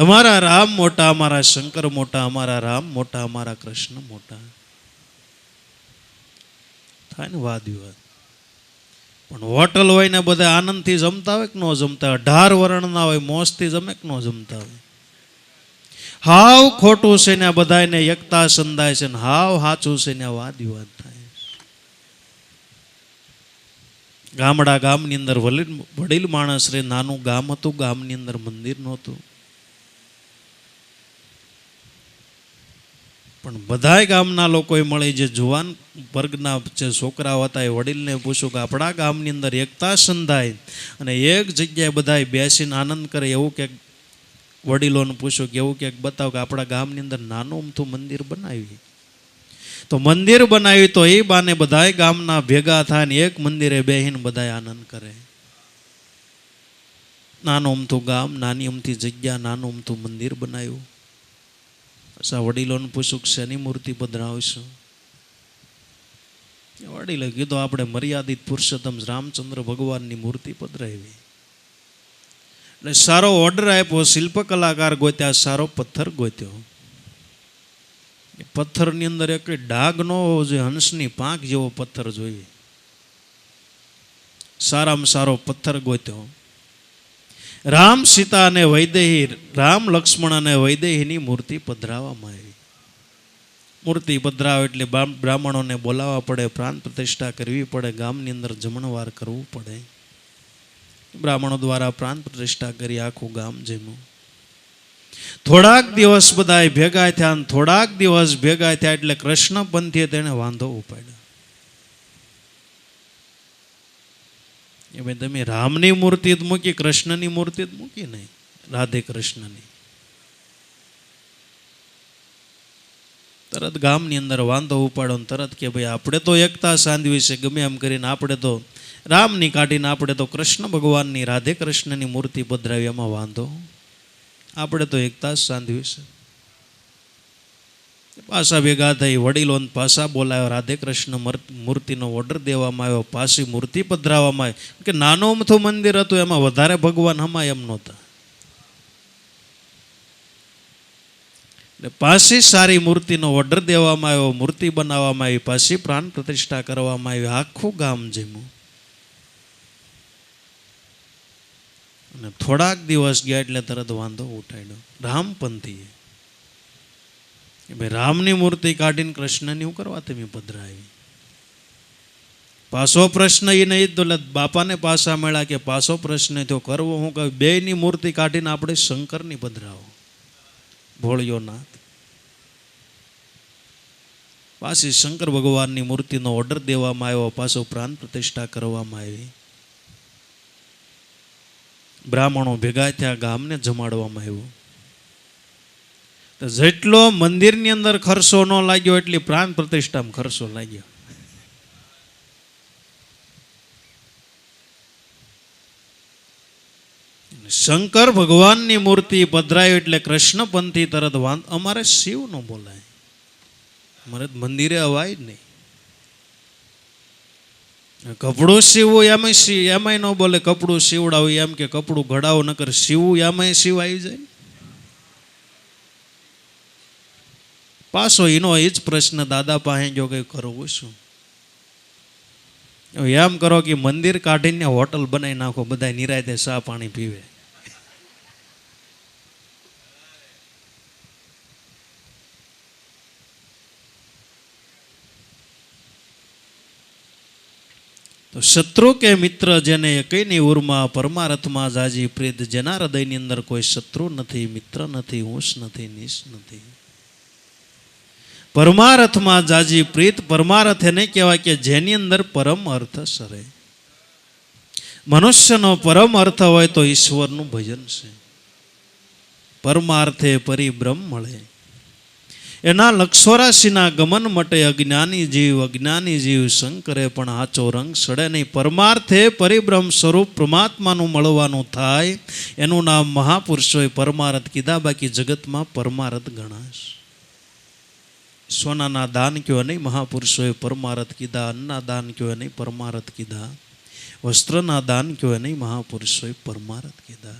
અમારા રામ મોટા, અમારા શંકર મોટા, અમારા રામ મોટા, અમારા કૃષ્ણ મોટા, થાય ને વાદ વિવાદ. પણ હોટલ હોય ને બધા આનંદથી જમતા હોય કે ન જમતા હોય? 18 વરણના હોય, મોજથી જમે કે ન જમતા હોય? હાવ ખોટું છે ને બધાને એકતા સંધાય છે, ને હાવ સાચું છે ને વાદ વિવાદ થાય. ગામડા ગામની અંદર વડીલ માણસ રે, નાનું ગામ હતું, ગામની અંદર મંદિર નહોતું. પણ બધાય ગામના લોકોએ મળી, જે જુવાન વર્ગના જે છોકરાઓ હતા એ વડીલને પૂછ્યું કે આપણા ગામની અંદર એકતા સંધાય અને એક જગ્યાએ બધાય બેસીને આનંદ કરે, એવું કે વડીલોને પૂછ્યું કે એવું ક્યાંક બતાવો કે આપણા ગામની અંદર નાનું અમથું મંદિર બનાવી. તો મંદિર બનાવી તો એ બાને બધાય ગામના ભેગા થાય ને એક મંદિરે બેહીને બધાય આનંદ કરે. નાનું અમથું ગામ, નાની અમથી જગ્યા, નાનું અમથું મંદિર બનાવ્યું. અચ્છા, વડીલોને પૂછ્યું કે શેની મૂર્તિ પધરાવશું? વડીલે કીધું આપણે મર્યાદિત પુરુષોત્તમ રામચંદ્ર ભગવાનની મૂર્તિ પધરાવી. એટલે સારો ઓર્ડર આપ્યો, શિલ્પ કલાકાર ગોત્યા, સારો પથ્થર ગોત્યો. પથ્થરની અંદર એક ડાઘ ન હોવો જોઈએ, હંસની પાંખ જેવો પથ્થર જોઈએ. સારામાં સારો પથ્થર ગોત્યો. રામ સીતા અને વૈદેહી, રામ લક્ષ્મણ અને વૈદેહીની મૂર્તિ પધરાવવામાં આવી. મૂર્તિ પધરાવે એટલે બ્રાહ્મણોને બોલાવવા પડે, પ્રાણ પ્રતિષ્ઠા કરવી પડે, ગામની અંદર જમણવાર કરવું પડે. બ્રાહ્મણો દ્વારા પ્રાણ પ્રતિષ્ઠા કરી આખું ગામ જમ્યું. થોડાક દિવસ બધા ભેગા થયા, અને થોડાક દિવસ ભેગા થયા એટલે કૃષ્ણ પંથીએ તેને વાંધો ઉપાડ્યો. એ ભાઈ તમે રામની મૂર્તિ જ મૂકી, કૃષ્ણની મૂર્તિ જ મૂકી નહીં, રાધે કૃષ્ણની. તરત ગામની અંદર વાંધો ઉપાડ્યો, તરત કે ભાઈ આપણે તો એકતા સાંધવી છે, ગમે એમ કરીને આપણે તો રામની કાઢીને આપણે તો કૃષ્ણ ભગવાનની, રાધે કૃષ્ણની મૂર્તિ પધરાવી, એમાં વાંધો, આપણે તો એકતા જ સાંધવી છે. પાછા ભેગા થઈ વડીલોને પાછા બોલાવ્યો, રાધે કૃષ્ણ મૂર્તિનો ઓર્ડર દેવામાં આવ્યો, પાછી મૂર્તિ પધરાવવામાં આવી. કે નાનો અમથું મંદિર હતું, એમાં વધારે ભગવાન હમાય એમ નહોતા. એટલે પાછી સારી મૂર્તિનો ઓર્ડર દેવામાં આવ્યો, મૂર્તિ બનાવવામાં આવી, પાછી પ્રાણ પ્રતિષ્ઠા કરવામાં આવી. આખું ગામ જમ્યું. અને થોડાક દિવસ ગયા એટલે તરત વાંધો ઉઠાડ્યો રામપંથીએ. ભાઈ રામની મૂર્તિ કાઢીને કૃષ્ણની શું કરવા તમે પધરાવી? પાછો પ્રશ્ન એ નહીં તો બાપાને પાછા મળ્યા કે પાછો પ્રશ્ન થયો, કરવો હું કહું બેયની મૂર્તિ કાઢીને આપણે શંકરની પધરાવો. ભોળિયો નાથ. પાછી શંકર ભગવાનની મૂર્તિનો ઓર્ડર દેવામાં આવ્યો, પાછો પ્રાણ પ્રતિષ્ઠા કરવામાં આવી. બ્રાહ્મણો ભેગા થયા, ગામને જમાડવામાં આવ્યું. તો જેટલો મંદિરની અંદર ખર્ચો ન લાગ્યો એટલી પ્રાણ પ્રતિષ્ઠામાં ખર્ચો લાગ્યો. શંકર ભગવાનની મૂર્તિ પધરાવી એટલે કૃષ્ણપંથી તરત અમારે શિવ નો બોલાય, અમારે મંદિરે અવાય જ નહીં. કપડું સીવું એમાંય ન બોલે, કપડું સીવડાવું એમ કે કપડું ઘડાવું, નકર સીવું એમાંય શિવ આવી જાય. પાછો એનો એ જ પ્રશ્ન દાદા પાસે જો કઈ કરવું શું? એમ કરો કે મંદિર કાઢીને હોટલ બનાવી નાખો, બધા નિરાયતે ચા પાણી પીવે. તો શત્રુ કે મિત્ર જેને એકઈની ઉરમાં પરમાર્થમાં જાજી પ્રીત, જેના હૃદયની અંદર કોઈ શત્રુ નથી, મિત્ર નથી, ઊંચ નથી, નીચ નથી. પરમાર્થમાં જાજી પ્રીત, પરમાર્થ એને કહેવાય કે જેની અંદર પરમ અર્થ સરે. મનુષ્યનો પરમ અર્થ હોય તો ઈશ્વરનું ભજન છે. પરમાર્થે પરિબ્રહ્મ મળે. એના લક્ષોરાશીના ગમન મટે અજ્ઞાની જીવ શંકરે પણ આચો રંગ સડે નહીં. પરમાર્થે પરિબ્રહ્મ સ્વરૂપ પરમાત્માનું મળવાનું થાય, એનું નામ મહાપુરુષોએ પરમાર્થ કીધા. બાકી જગતમાં પરમાર્થ ગણાશ. સોનાના દાન કયો નહીં, મહાપુરુષોએ પરમાર્થ કીધા. અન્નના દાન કયો નહીં, પરમાર્થ કીધા. વસ્ત્રના દાન કયો નહીં, મહાપુરુષોએ પરમાર્થ કીધા.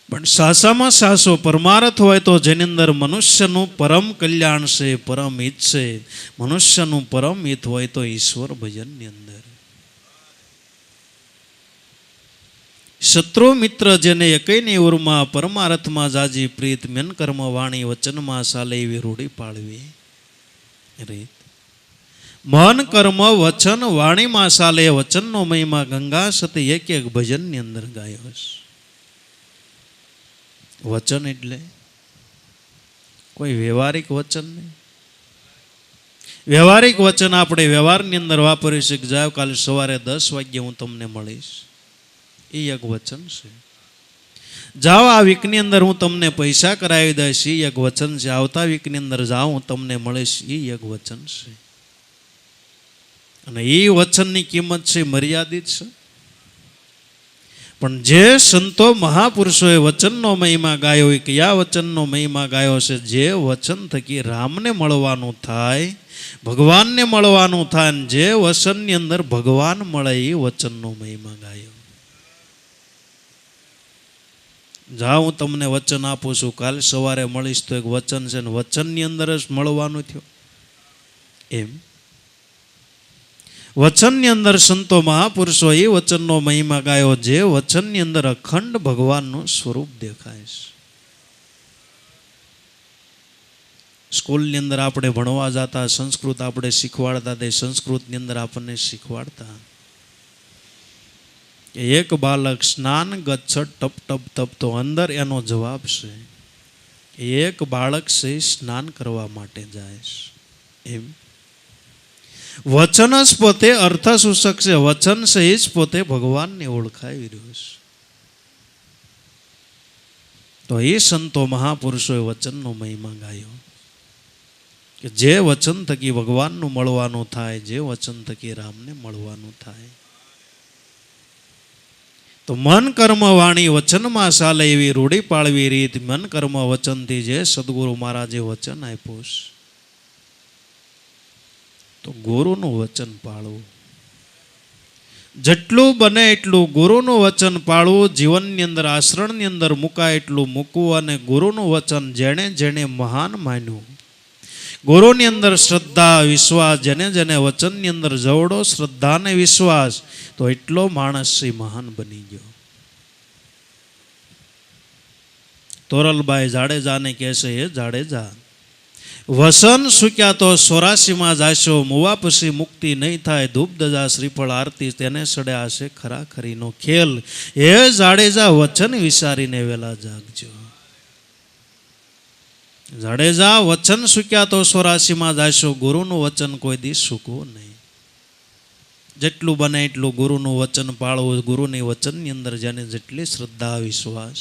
પણ સાસામાં સાસો પરમાર્થ હોય તો જેની અંદર મનુષ્યનું પરમ કલ્યાણ છે, પરમ હિત છે. મનુષ્યનું પરમ હિત હોય તો ઈશ્વર ભજનની અંદર. શત્રુ મિત્ર જેને એકઈની ઉરમાં પરમાર્થમાં જાજી પ્રીત, મેન કર્મ વાણી વચનમાં સાલે એવી રૂઢી પાળવી રીત. મન કર્મ વચન વાણીમાં સાલે, વચનનો મહિમા ગંગા સતી એક એક ભજનની અંદર ગાયો છે. વચન એટલે કોઈ વ્યવહારિક વચન નહીં. વ્યવહારિક વચન આપણે વ્યવહારની અંદર વાપરી શકીએ. જાઓ કાલે સવારે 10 વાગ્યે હું તમને મળીશ, એ એક વચન છે. જાઓ આ વીકની અંદર હું તમને પૈસા કરાવી દઈશ, એ એક વચન છે. આવતા વીકની અંદર જાઓ હું તમને મળીશ, એ એક વચન છે. અને એ વચનની કિંમત છે મર્યાદિત છે. પણ જે સંતો મહાપુરુષોએ વચનનો મહિમા ગાયો, કયા વચનનો મહિમા ગાયો છે? જે વચન થકી રામને મળવાનું થાય, ભગવાનને મળવાનું થાય, જે વચનની અંદર ભગવાન મળે એ વચનનો મહિમા ગાયો. જાઓ હું તમને વચન આપું છું, કાલે સવારે મળીશ, તો એક વચન છે ને વચનની અંદર જ મળવાનું થયું. એમ વચનની અંદર સંતો મહાપુરુષો એ વચનનો મહિમા ગાયો, જે વચનની અંદર અખંડ ભગવાનનું સ્વરૂપ દેખાય છે. સ્કૂલની અંદર આપણે ભણવા જતા, સંસ્કૃત આપણે શીખવાડતા, તે સંસ્કૃતની અંદર આપણને શીખવાડતા કે એક બાલક સ્નાન ગચ્છ ટપ ટપ તપ, તો અંદર એનો જવાબ છે એક બાળક છે સ્નાન કરવા માટે જાય છે. એમ વચન જ પોતે અર્થ સૂચક છે. વચન છે એ જ પોતે ભગવાનને ઓળખાવી રહ્યું છે. તો એ સંતો મહાપુરુષોએ વચનનો મહિમા ગાયો કે જે વચન થકી ભગવાનનું મળવાનું થાય, જે વચન થકી રામને મળવાનું થાય. તો મન કર્મ વાણી વચનમાં ચાલે એવી રૂઢી પાળવી રીત. મન કર્મ વચનથી જે સદગુરુ મહારાજે વચન આપ્યું છે, તો ગુરુનું વચન પાળવું. જેટલું બને એટલું ગુરુનું વચન પાળવું. જીવનની અંદર આચરણની અંદર મુકાય એટલું મૂકવું. અને ગુરુનું વચન જેણે જેણે મહાન માન્યું, ગુરુની અંદર શ્રદ્ધા વિશ્વાસ, જેને જેને વચનની અંદર જવડો શ્રદ્ધા અને વિશ્વાસ, તો એટલો માણસ મહાન બની ગયો. તોરલબાઈ જાડેજાને કહેશે, એ જાડેજા વસન સુક્યા તો 84માં જાશો, મુવા પછી મુક્તિ નહીં થાય, ધૂપ દજા શ્રીફળ આરતી તેને સડ્યા છે ખરાખરીનો ખેલ. એ જાડેજા વચન વિચારીને વેલા જાગજો. જાડેજા વચન સૂક્યા તો 84માં જાશો, ગુરુનું વચન કોઈ દી સૂકવું નહીં. જેટલું બને એટલું ગુરુનું વચન પાળવું. ગુરુની વચનની અંદર જેને જેટલી શ્રદ્ધા વિશ્વાસ,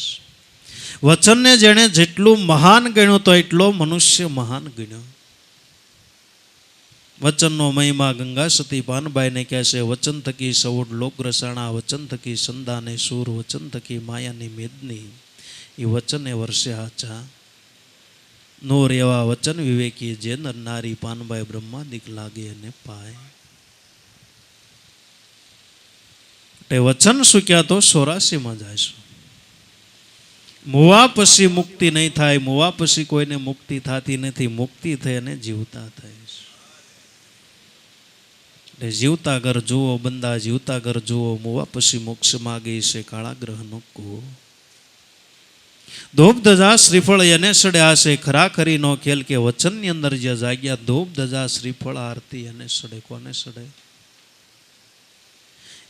વચનને જેણે જેટલું મહાન ગણ્યું તો એટલો મનુષ્ય મહાન ગણ્યો. વચનનો મહિમા ગંગા સતી પાનબાઈને કહે છે, વચન થકી સૌડ લોક રસાણા, વચન થકી સંદાને સૂર, વચન થકી માયાની મેદની, એ વચને વર્ષે આચા. નોર એવા વચન વિવેકી, જે નર નારી પાનબાઈ બ્રહ્માદિક લાગે અને પાય. તે વચન સૂક્યા તો 84માં જાયશું. મુવા પછી મુક્તિ નહીં થાય. મુવા પછી કોઈને મુક્તિ થતી નથી. મુક્તિ થઈ અને જીવતા થાય. એટલે જીવતા ઘર જુઓ, બંદા જીવતા ઘર જુઓ, મુવા પછી મોક્ષ માગે છે કાળા ગ્રહનો કૂવો. ધૂપ ધજા શ્રીફળ એને સડ્યા છે, ખરા ખરીનો ખેલ કે વચનની અંદર જે જાગ્યા. ધૂપ ધજા શ્રીફળ આરતી એને સડે. કોને સડે?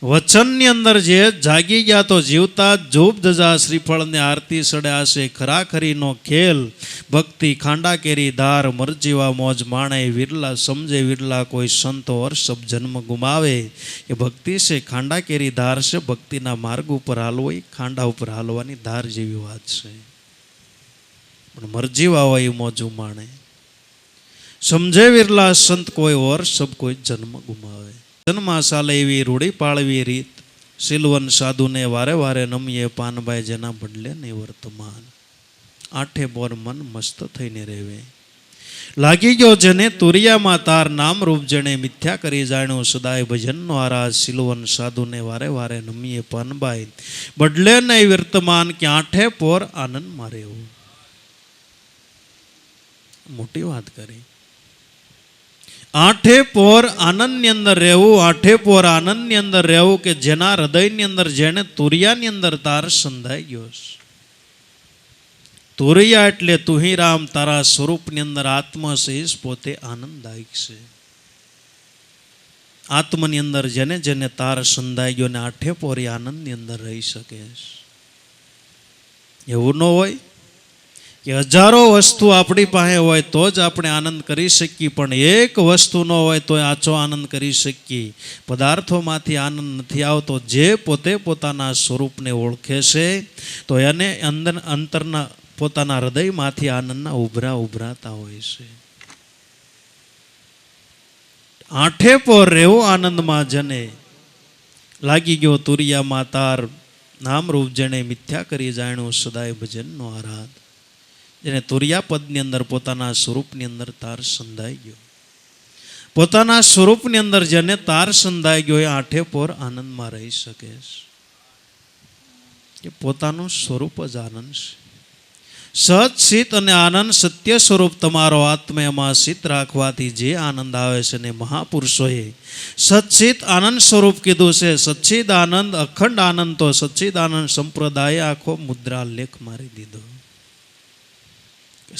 વચનની અંદર જે જાગી ગયા તો જીવતા ધૂપ ધજા શ્રીફળને આરતી સડ્યા છે. ખરા ખરીનો ખેલ ભક્તિ ખાંડા કેરી ધાર, મરજીવા મોજ માણે વિરલા, સમજે વિરલા કોઈ સંતો વર્ષ જન્મ ગુમાવે. એ ભક્તિ છે, ખાંડા કેરી ધાર છે. ભક્તિના માર્ગ ઉપર હાલવો એ ખાંડા ઉપર હાલવાની ધાર જેવી વાત છે. પણ મરજીવા હોય મોજું માણે, સમજે વિરલા સંત કોઈ વર્ષ કોઈ જન્મ ગુમાવે. જન્મા સાલે એવી રૂડી પાળવી રીત, સિલવન સાધુને વારે વારે નમીએ પાનબાઈ, જેના બદલે ને વર્તમાન. આઠે બોર મન મસ્ત થઈને રહેવે. લાગી ગયો જેને તુરિયામાં તાર, નામ રૂપ જેણે મિથ્યા કરી જાણ્યું. સદાય ભજનનો આરાજ, સિલવન સાધુને વારે વારે નમીએ પાનબાઈ, બદલે નહીં વર્તમાન. કે આઠે પોર આનંદમાં રહેવું. મોટી વાત કરી. આઠે પોર આનંદની અંદર રહેવું. આઠે પોર આનંદની અંદર રહેવું કે જેના હૃદયની અંદર, જેને તુરિયાની અંદર તાર સંધાઈ ગયો. તુરિયા એટલે તુહી રામ, તારા સ્વરૂપની અંદર આત્મા છે, પોતે આનંદદાયક છે. આત્મની અંદર જેને જેને તાર સંધાઈ ગયો ને આઠે પોરી આનંદની અંદર રહી શકે. એવું ન હોય કે હજારો વસ્તુ આપણી પાસે હોય તો જ આપણે આનંદ કરી શકીએ, પણ એક વસ્તુ ન હોય તો આછો આનંદ કરી શકીએ. પદાર્થોમાંથી આનંદ નથી આવતો. જે પોતે પોતાના સ્વરૂપને ઓળખે છે તો એને અંતરના પોતાના હૃદયમાંથી આનંદના ઉભરા ઉભરાતા હોય છે. આઠે પોર રહેવો આનંદમાં, જને લાગી ગયો તુરિયામાં તાર, નામ રૂપ જેણે મિથ્યા કરી જાણ્યું. સદાય ભજનનો આરાધ, જેને તુરિયા પદની અંદર પોતાના સ્વરૂપની અંદર તાર સંધાઈ ગયો. પોતાના સ્વરૂપની અંદર જેને તાર સંધાઈ ગયો એ આઠે પોર આનંદમાં રહી શકે છે. પોતાનું સ્વરૂપ જ આનંદ છે. સત ચિત અને આનંદ સત્ય સ્વરૂપ તમારો આત્મામાં ચિત રાખવાથી જે આનંદ આવે છે ને મહાપુરુષોએ સચ્ચિત આનંદ સ્વરૂપ કીધું છે. સચ્ચિદ આનંદ, અખંડ આનંદ તો સચ્ચિદ આનંદ સંપ્રદાય આખો મુદ્રા લેખ મારી દીધો.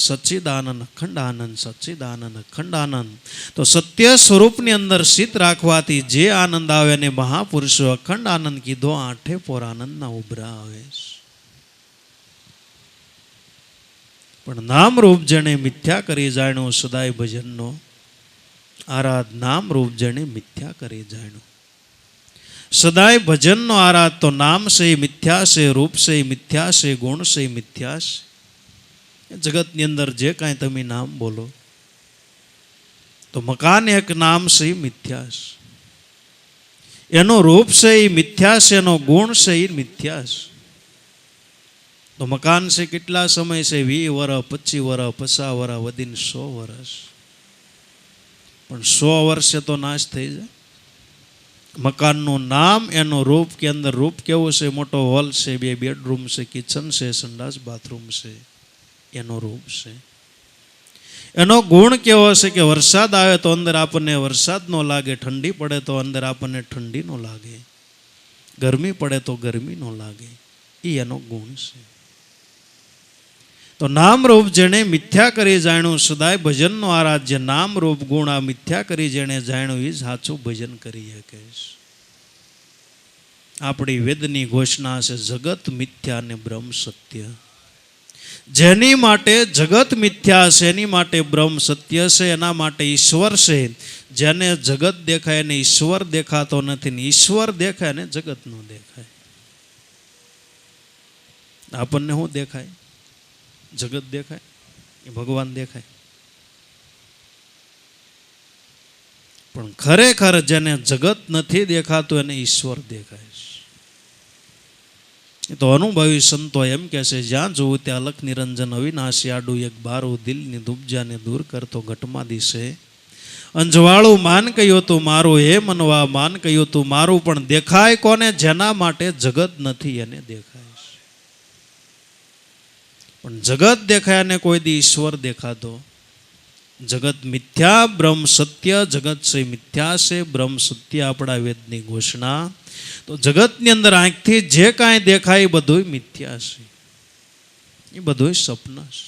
સચ્ચિદાનંદ અખંડ આનંદ, સચ્ચિદાનંદ અખંડ આનંદ. તો સત્ય સ્વરૂપની અંદર ચિત રાખવાથી જે આનંદ આવે ને મહાપુરુષો અખંડ આનંદ કીધો. આઠે પોર આનંદના ઉભરા આવે. પણ નામ રૂપ જેણે મિથ્યા કરી જાણ્યું. સદાય ભજનનો આરાધ, નામ રૂપ જેણે મિથ્યા કરી જાણ્યું. સદાય ભજનનો આરાધ તો નામ છે મિથ્યા છે, રૂપ છે મિથ્યા છે, ગુણ છે મિથ્યા છે. જગતની અંદર જે કાંઈ તમે નામ બોલો તો મકાન એક નામ છે એ મિથ્યા છે, એનો રૂપ છે એ મિથ્યા છે, એનો ગુણ છે એ મિથ્યા છે. તો મકાન છે કેટલા સમય છે? 20 વર્ષ, 25 વર્ષ, 50 વર્ષ, વધીને 100 વર્ષ. પણ 100 વર્ષે તો નાશ થઈ જાય. મકાનનું નામ, એનું રૂપ કે અંદર રૂપ કેવું છે? મોટો હોલ છે, 2 બેડરૂમ છે, કિચન છે, સંડાસ બાથરૂમ છે, એનો રૂપ છે. એનો ગુણ કેવો છે કે વરસાદ આવે તો અંદર આપણને વરસાદ ન લાગે, ઠંડી પડે તો અંદર આપણને ઠંડી ન લાગે, ગરમી પડે તો ગરમી ન લાગે. એ એનો ગુણ છે. તો નામ રૂપ જેણે મિથ્યા કરી જાણ્યું. સદાય ભજનનો આરાધ્ય નામ રૂપ ગુણ આ મિથ્યા કરી જેણે જાણ્યું એ સાચું ભજન કરી શકે. આપણી વેદની ઘોષણા છે, જગત મિથ્યા ને બ્રહ્મ સત્ય. જેની માટે જગત મિથ્યા છે, એની માટે બ્રહ્મ સત્ય છે, એના માટે ઈશ્વર છે. જેને જગત દેખાય એને ઈશ્વર દેખાતો નથી, ને ઈશ્વર દેખાય ને જગત નો દેખાય. આપણને શું દેખાય? જગત દેખાય, એ ભગવાન દેખાય. પણ ખરેખર જેને જગત નથી દેખાતું એને ઈશ્વર દેખાય છે. એ તો અનુભવી સંતો એમ કે છે, જ્યાં જોવું ત્યાં અલખ નિરંજન અવિનાશી આડું એક બારું દિલની દુબજાને દૂર કરતો ઘટમાં દિશે. અંજવાળું માન કહ્યું તું મારું, હે મનવા માન કહ્યું તું મારું. પણ દેખાય કોને? જેના માટે જગત નથી એને દેખાય છે. પણ જગત દેખાય ને કોઈ દી ઈશ્વર દેખાતો. જગત મિથ્યા, બ્રહ્મ સત્ય. જગત છે મિથ્યા છે, બ્રહ્મ સત્ય આપણા વેદની ઘોષણા. તો જગતની અંદર આંખથી જે કાંઈ દેખાય એ બધું મિથ્યા છે, એ બધું સપના છે.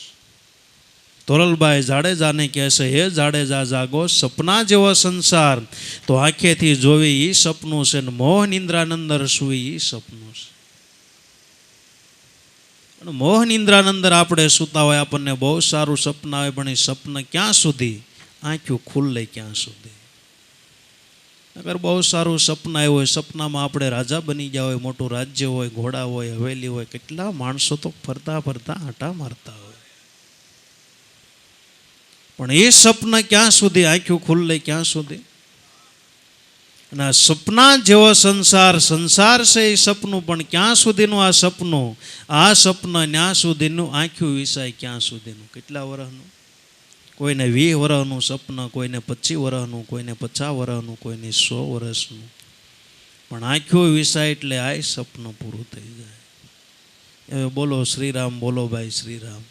તોરલભાઈ જાડેજાને કહે છે, હે જાડેજા જાગો, સપના જેવો સંસાર તો આંખેથી જોવી એ સપનું છે, ને મોહ નિંદ્રાનંદર સુઈ એ સપનું છે. મોહ નિંદ્રાનંદર આપણે સૂતા હોય, આપણને બહુ સારું સપના હોય, પણ એ સપના ક્યાં સુધી? આંખ્યું ખુલ્લે ક્યાં સુધી? અગર બહુ સારું સપના આવ્યું હોય, સપનામાં આપણે રાજા બની ગયા હોય, મોટું રાજ્ય હોય, ઘોડા હોય, હવેલી હોય, કેટલા માણસો તો ફરતા ફરતા આંટા મારતા હોય. પણ એ સપના ક્યાં સુધી? આંખ્યું ખુલ્લે ક્યાં સુધી? અને આ સપના જેવો સંસાર, સંસાર છે એ સપનું, પણ ક્યાં સુધીનું આ સપનું? આ સપના ન્યા સુધીનું. આંખ્યું વિસાય ક્યાં સુધીનું? કેટલા વર્ષનું? કોઈને 20 વર્ષનું સપના, કોઈને 25 વર્ષનું, કોઈને 50 વર્ષનું, કોઈને 100 વર્ષનું. પણ આંખ્યું વિસાય એટલે આ સપનું પૂરું થઈ જાય. હવે બોલો શ્રીરામ, બોલો ભાઈ શ્રીરામ.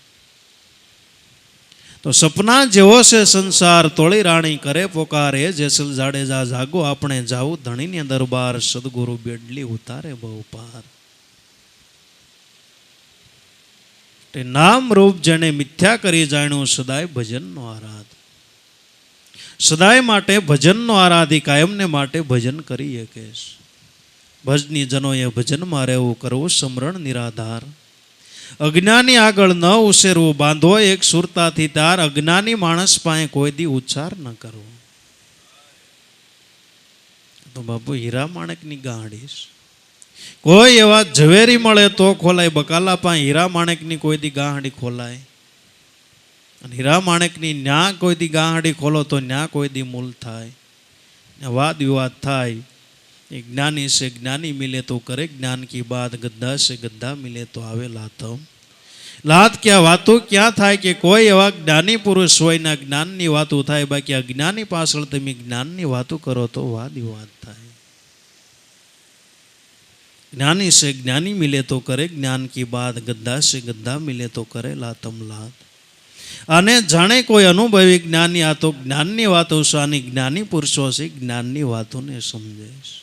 તો સપના જેવો છે સંસાર, તોળી રાણી કરે પોકાર. હે જેસલ જાડેજા જાગો, આપણે જાવું ધણીની દરબાર. સદગુરુ બેડલી ઉતારે બહુ પાર. તે નામ રૂપ જેને મિથ્યા કરી જાણ્યું, સદાય ભજનનો આરાધ. સદાય માટે ભજનનો આરાધી, કાયમને માટે ભજન કરી શકે. ભજની જનોએ ભજનમાં રહેવું, કરવું સમરણ નિરાધાર. અજ્ઞાની આગળ ન ઉછેરવું, બાંધો એક સુરતાથી તાર. અજ્ઞાની માણસ પાસે કોઈ દી ઉચ્ચાર ન કરવો. તો બાપુ હીરા માણેકની ગાંડી. કોઈ એવા ઝવેરી મળે તો ખોલાય. બકાલા પાસે હીરા માણેકની કોઈ દી ગાંહડી ખોલાય? અને હીરા માણેકની ન્યા કોઈ દી ગાંહડી ખોલો તો ન્યા કોઈ દી મૂલ થાય, વાદ વિવાદ થાય. એ જ્ઞાની છે જ્ઞાની મિલે તો કરે જ્ઞાન કી બાત. ગદ્દા છે ગદ્દા મિલે તો આવે લાતમ. લાત ક્યાં વાતો ક્યાં થાય? કે કોઈ એવા જ્ઞાની પુરુષ હોય ને જ્ઞાનની વાતો થાય. બાકી અજ્ઞાની પાછળ તમે જ્ઞાનની વાતો કરો તો વાદ વિવાદ થાય. જ્ઞાની છે જ્ઞાની મિલે તો કરે જ્ઞાન કી બાત. ગદ્દા છે ગદ્દા મિલે તો કરે લાતમ લાત. અને જાણે કોઈ અનુભવી જ્ઞાની, આ તો જ્ઞાનની વાતો છે, આની જ્ઞાની પુરુષો છે, જ્ઞાનની વાતોને સમજે છે.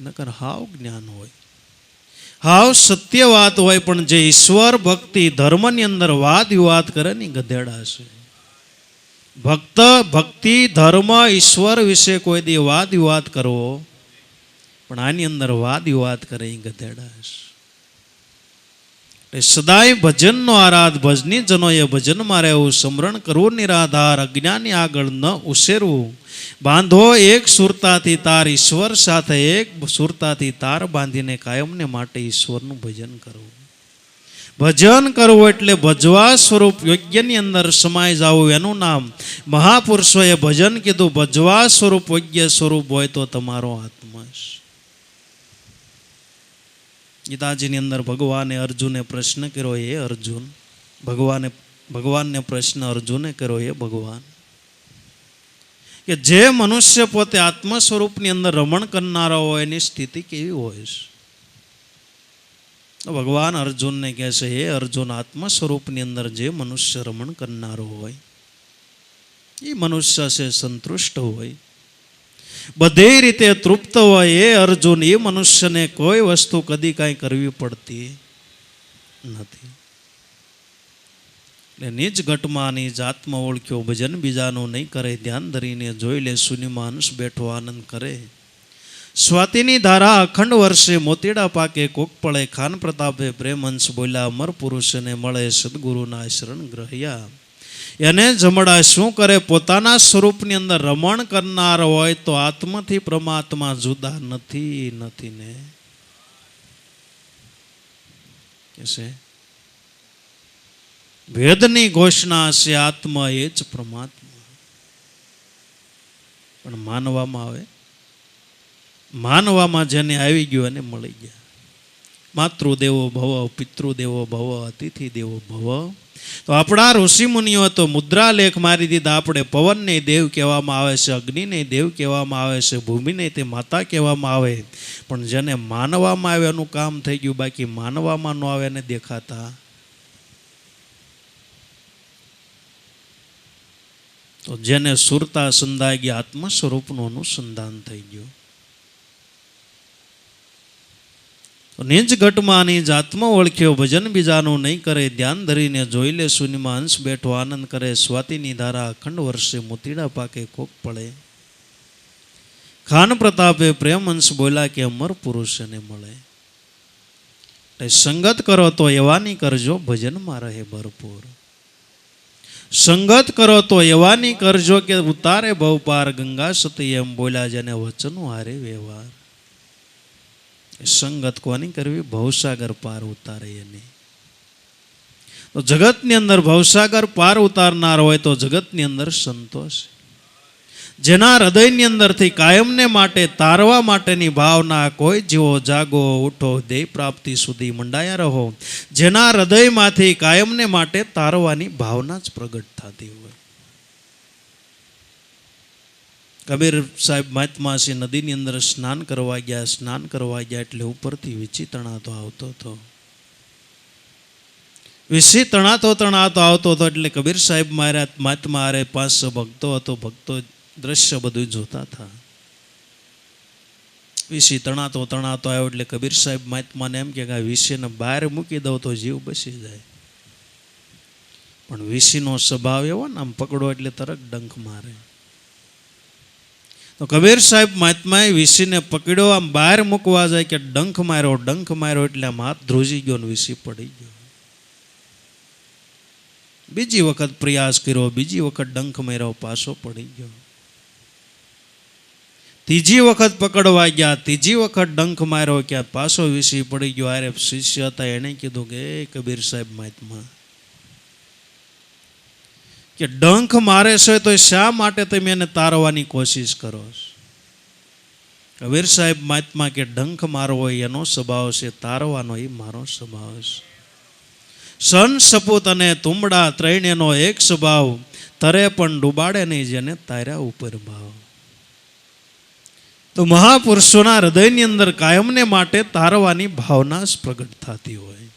નકર હાવ જ્ઞાન હોય, હાવ સત્ય વાત હોય, પણ જે ઈશ્વર ભક્તિ ધર્મની અંદર વાદ વિવાદ કરે ને ગધેડા છે. ભક્ત ભક્તિ ધર્મ ઈશ્વર વિશે કોઈ દી વાદ વિવાદ કરવો, પણ આની અંદર વાદ વિવાદ કરે એ ગધેડા છે. સદાય ભજનનો આરાધ, ભજની જનોએ ભજનમાં રહેવું, સમરણ કરવું નિરાધાર. અજ્ઞાની આગળ ન ઉછેરવું, બાંધો એક સુરતાથી તાર. ઈશ્વર સાથે એક સુરતાથી તાર બાંધીને કાયમને માટે ઈશ્વરનું ભજન કરવું. ભજન કરવું એટલે ભજવા સ્વરૂપ યોગ્યની અંદર સમાઈ જવું, એનું નામ. મહાપુરુષોએ ભજન કીધું. ભજવા સ્વરૂપ યોગ્ય સ્વરૂપ હોય તો તમારો આત્મા છે. ગીતાજીની અંદર ભગવાને અર્જુને પ્રશ્ન કર્યો, હે અર્જુન. ભગવાનને પ્રશ્ન અર્જુને કર્યો, હે ભગવાન, કે જે મનુષ્ય પોતે આત્મ સ્વરૂપની અંદર રમણ કરનારા હોય એની સ્થિતિ કેવી હોય છે? ભગવાન અર્જુનને કહે છે, હે અર્જુન, આત્મ સ્વરૂપની અંદર જે મનુષ્ય રમણ કરનારો હોય એ મનુષ્ય છે સંતુષ્ટ હોય, બધી રીતે તૃપ્ત હોય. એ અર્જુન, એ મનુષ્યને કોઈ વસ્તુ કદી કાંઈ કરવી પડતી નથી. એટલે નિજ ઘટમાં નિજ આત્મા ઓળખ્યો, ભજન બીજાનું નહીં કરે. ધ્યાન ધરીને જોઈ લે, સુનિમાં અંશ બેઠો આનંદ કરે. સ્વાતિની ધારા અખંડ વર્ષે મોતીડા પાકે કોક પળે ખાન પ્રતાપે પ્રેમહંસ બોલ્યા અમર પુરુષને મળે સદગુરુના શરણ ગ્રહ્યા. એને જમડા શું કરે પોતાના સ્વરૂપની અંદર રમણ કરનાર હોય તો આત્માથી પરમાત્મા જુદા નથી ને કે વેદની ઘોષણા છે આત્મા એ જ પરમાત્મા. પણ માનવામાં જેને આવી ગયું એને મળી ગયા. માતૃદેવો ભવ, પિતૃદેવો ભવ, અતિથિ દેવો ભવ. તો આપણા ઋષિ મુનિઓ તો મુદ્રા લેખ મારી દીધા. આપણે પવનને દેવ કહેવામાં આવે છે, અગ્નિને દેવ કહેવામાં આવે છે, ભૂમિને તે માતા કહેવામાં આવે. પણ જેને માનવામાં આવે એનું કામ થઈ ગયું, બાકી માનવામાં ન આવે એને દેખાતા. તો જેને સુરતા સંધાઈ ગયા આત્મ સ્વરૂપનું અનુસંધાન થઈ ગયું. નિજ ઘટમાં નિજ આત્મા ઓળખ્યો, ભજન બીજાનું નહીં કરે, ધ્યાન ધરીને જોઈ લે શૂન્યમાં અંશ બેઠો આનંદ કરે. સ્વાતિની ધારા અખંડ વર્ષે મોતીડા પાકે કોક પડે. ખાન પ્રતાપે પ્રેમ અંશ બોલ્યા કે અમર પુરુષને મળે. સંગત કરો તો એવાની કરજો, ભજનમાં રહે ભરપૂર. સંગત કરો તો એવાની કરજો કે ઉતારે ભવપાર. ગંગા સતી એમ બોલ્યા જેને વચનો હારે વ્યવહાર. સંગત કોની કરવી? ભવસાગર પાર ઉતારે એની. તો જગતની અંદર ભવસાગર પાર ઉતારનાર હોય તો જગતની અંદર સંતોષ. જેના હૃદયની અંદરથી કાયમને માટે તારવા માટેની ભાવના, કોઈ જીવો જાગો ઉઠો દેહ પ્રાપ્તિ સુધી મંડાયા રહો. જેના હૃદયમાંથી કાયમને માટે તારવાની ભાવના જ પ્રગટ થતી હોય. કબીર સાહેબ મહાત્માસી નદીની અંદર સ્નાન કરવા ગયા એટલે ઉપરથી વીછી તણાતો આવતો હતો. વીછી તણાતો આવતો હતો એટલે કબીર સાહેબ મહાત્મા હારે 500 ભક્તો હતો. ભક્તો દ્રશ્ય બધું જોતા હતા. વીછી તણાતો આવ્યો એટલે કબીર સાહેબ મહાત્માને એમ કે વીસીને બહાર મૂકી દઉં તો જીવ બસી જાય. પણ વીસીનો સ્વભાવ એવો ને આમ પકડો એટલે તરત ડંખ મારે. તો કબીર સાહેબ મહાત્માએ વીસીને પકડ્યો, આમ બહાર મૂકવા જાય કે ડંખ માર્યો એટલે આમ હાથ ધ્રુજી ગયો ને વીસી પડી ગયો. બીજી વખત પ્રયાસ કર્યો, બીજી વખત ડંખ માર્યો, પાછો પડી ગયો. ત્રીજી વખત પકડવા ગયા, ત્રીજી વખત ડંખ માર્યો કે પાછો વીસી પડી ગયો. આરે શિષ્ય હતા એને કીધું કે કબીર સાહેબ મહાત્મા કે ડંખ મારે છે તો શા માટે તમે એને તારવાની કોશિશ કરો? કબીર સાહેબ મહાત્મા કે ડંખ મારવો એનો સ્વભાવ છે, તારવાનો એ મારો સ્વભાવ છે. સન સપૂત અને તુંબડા ત્રણેયનો એક સ્વભાવ, તરે પણ ડૂબાડે નહીં જેને તાર્યા ઉપર ભાવ. તો મહાપુરુષોના હૃદયની અંદર કાયમને માટે તારવાની ભાવના જ પ્રગટ થતી હોય.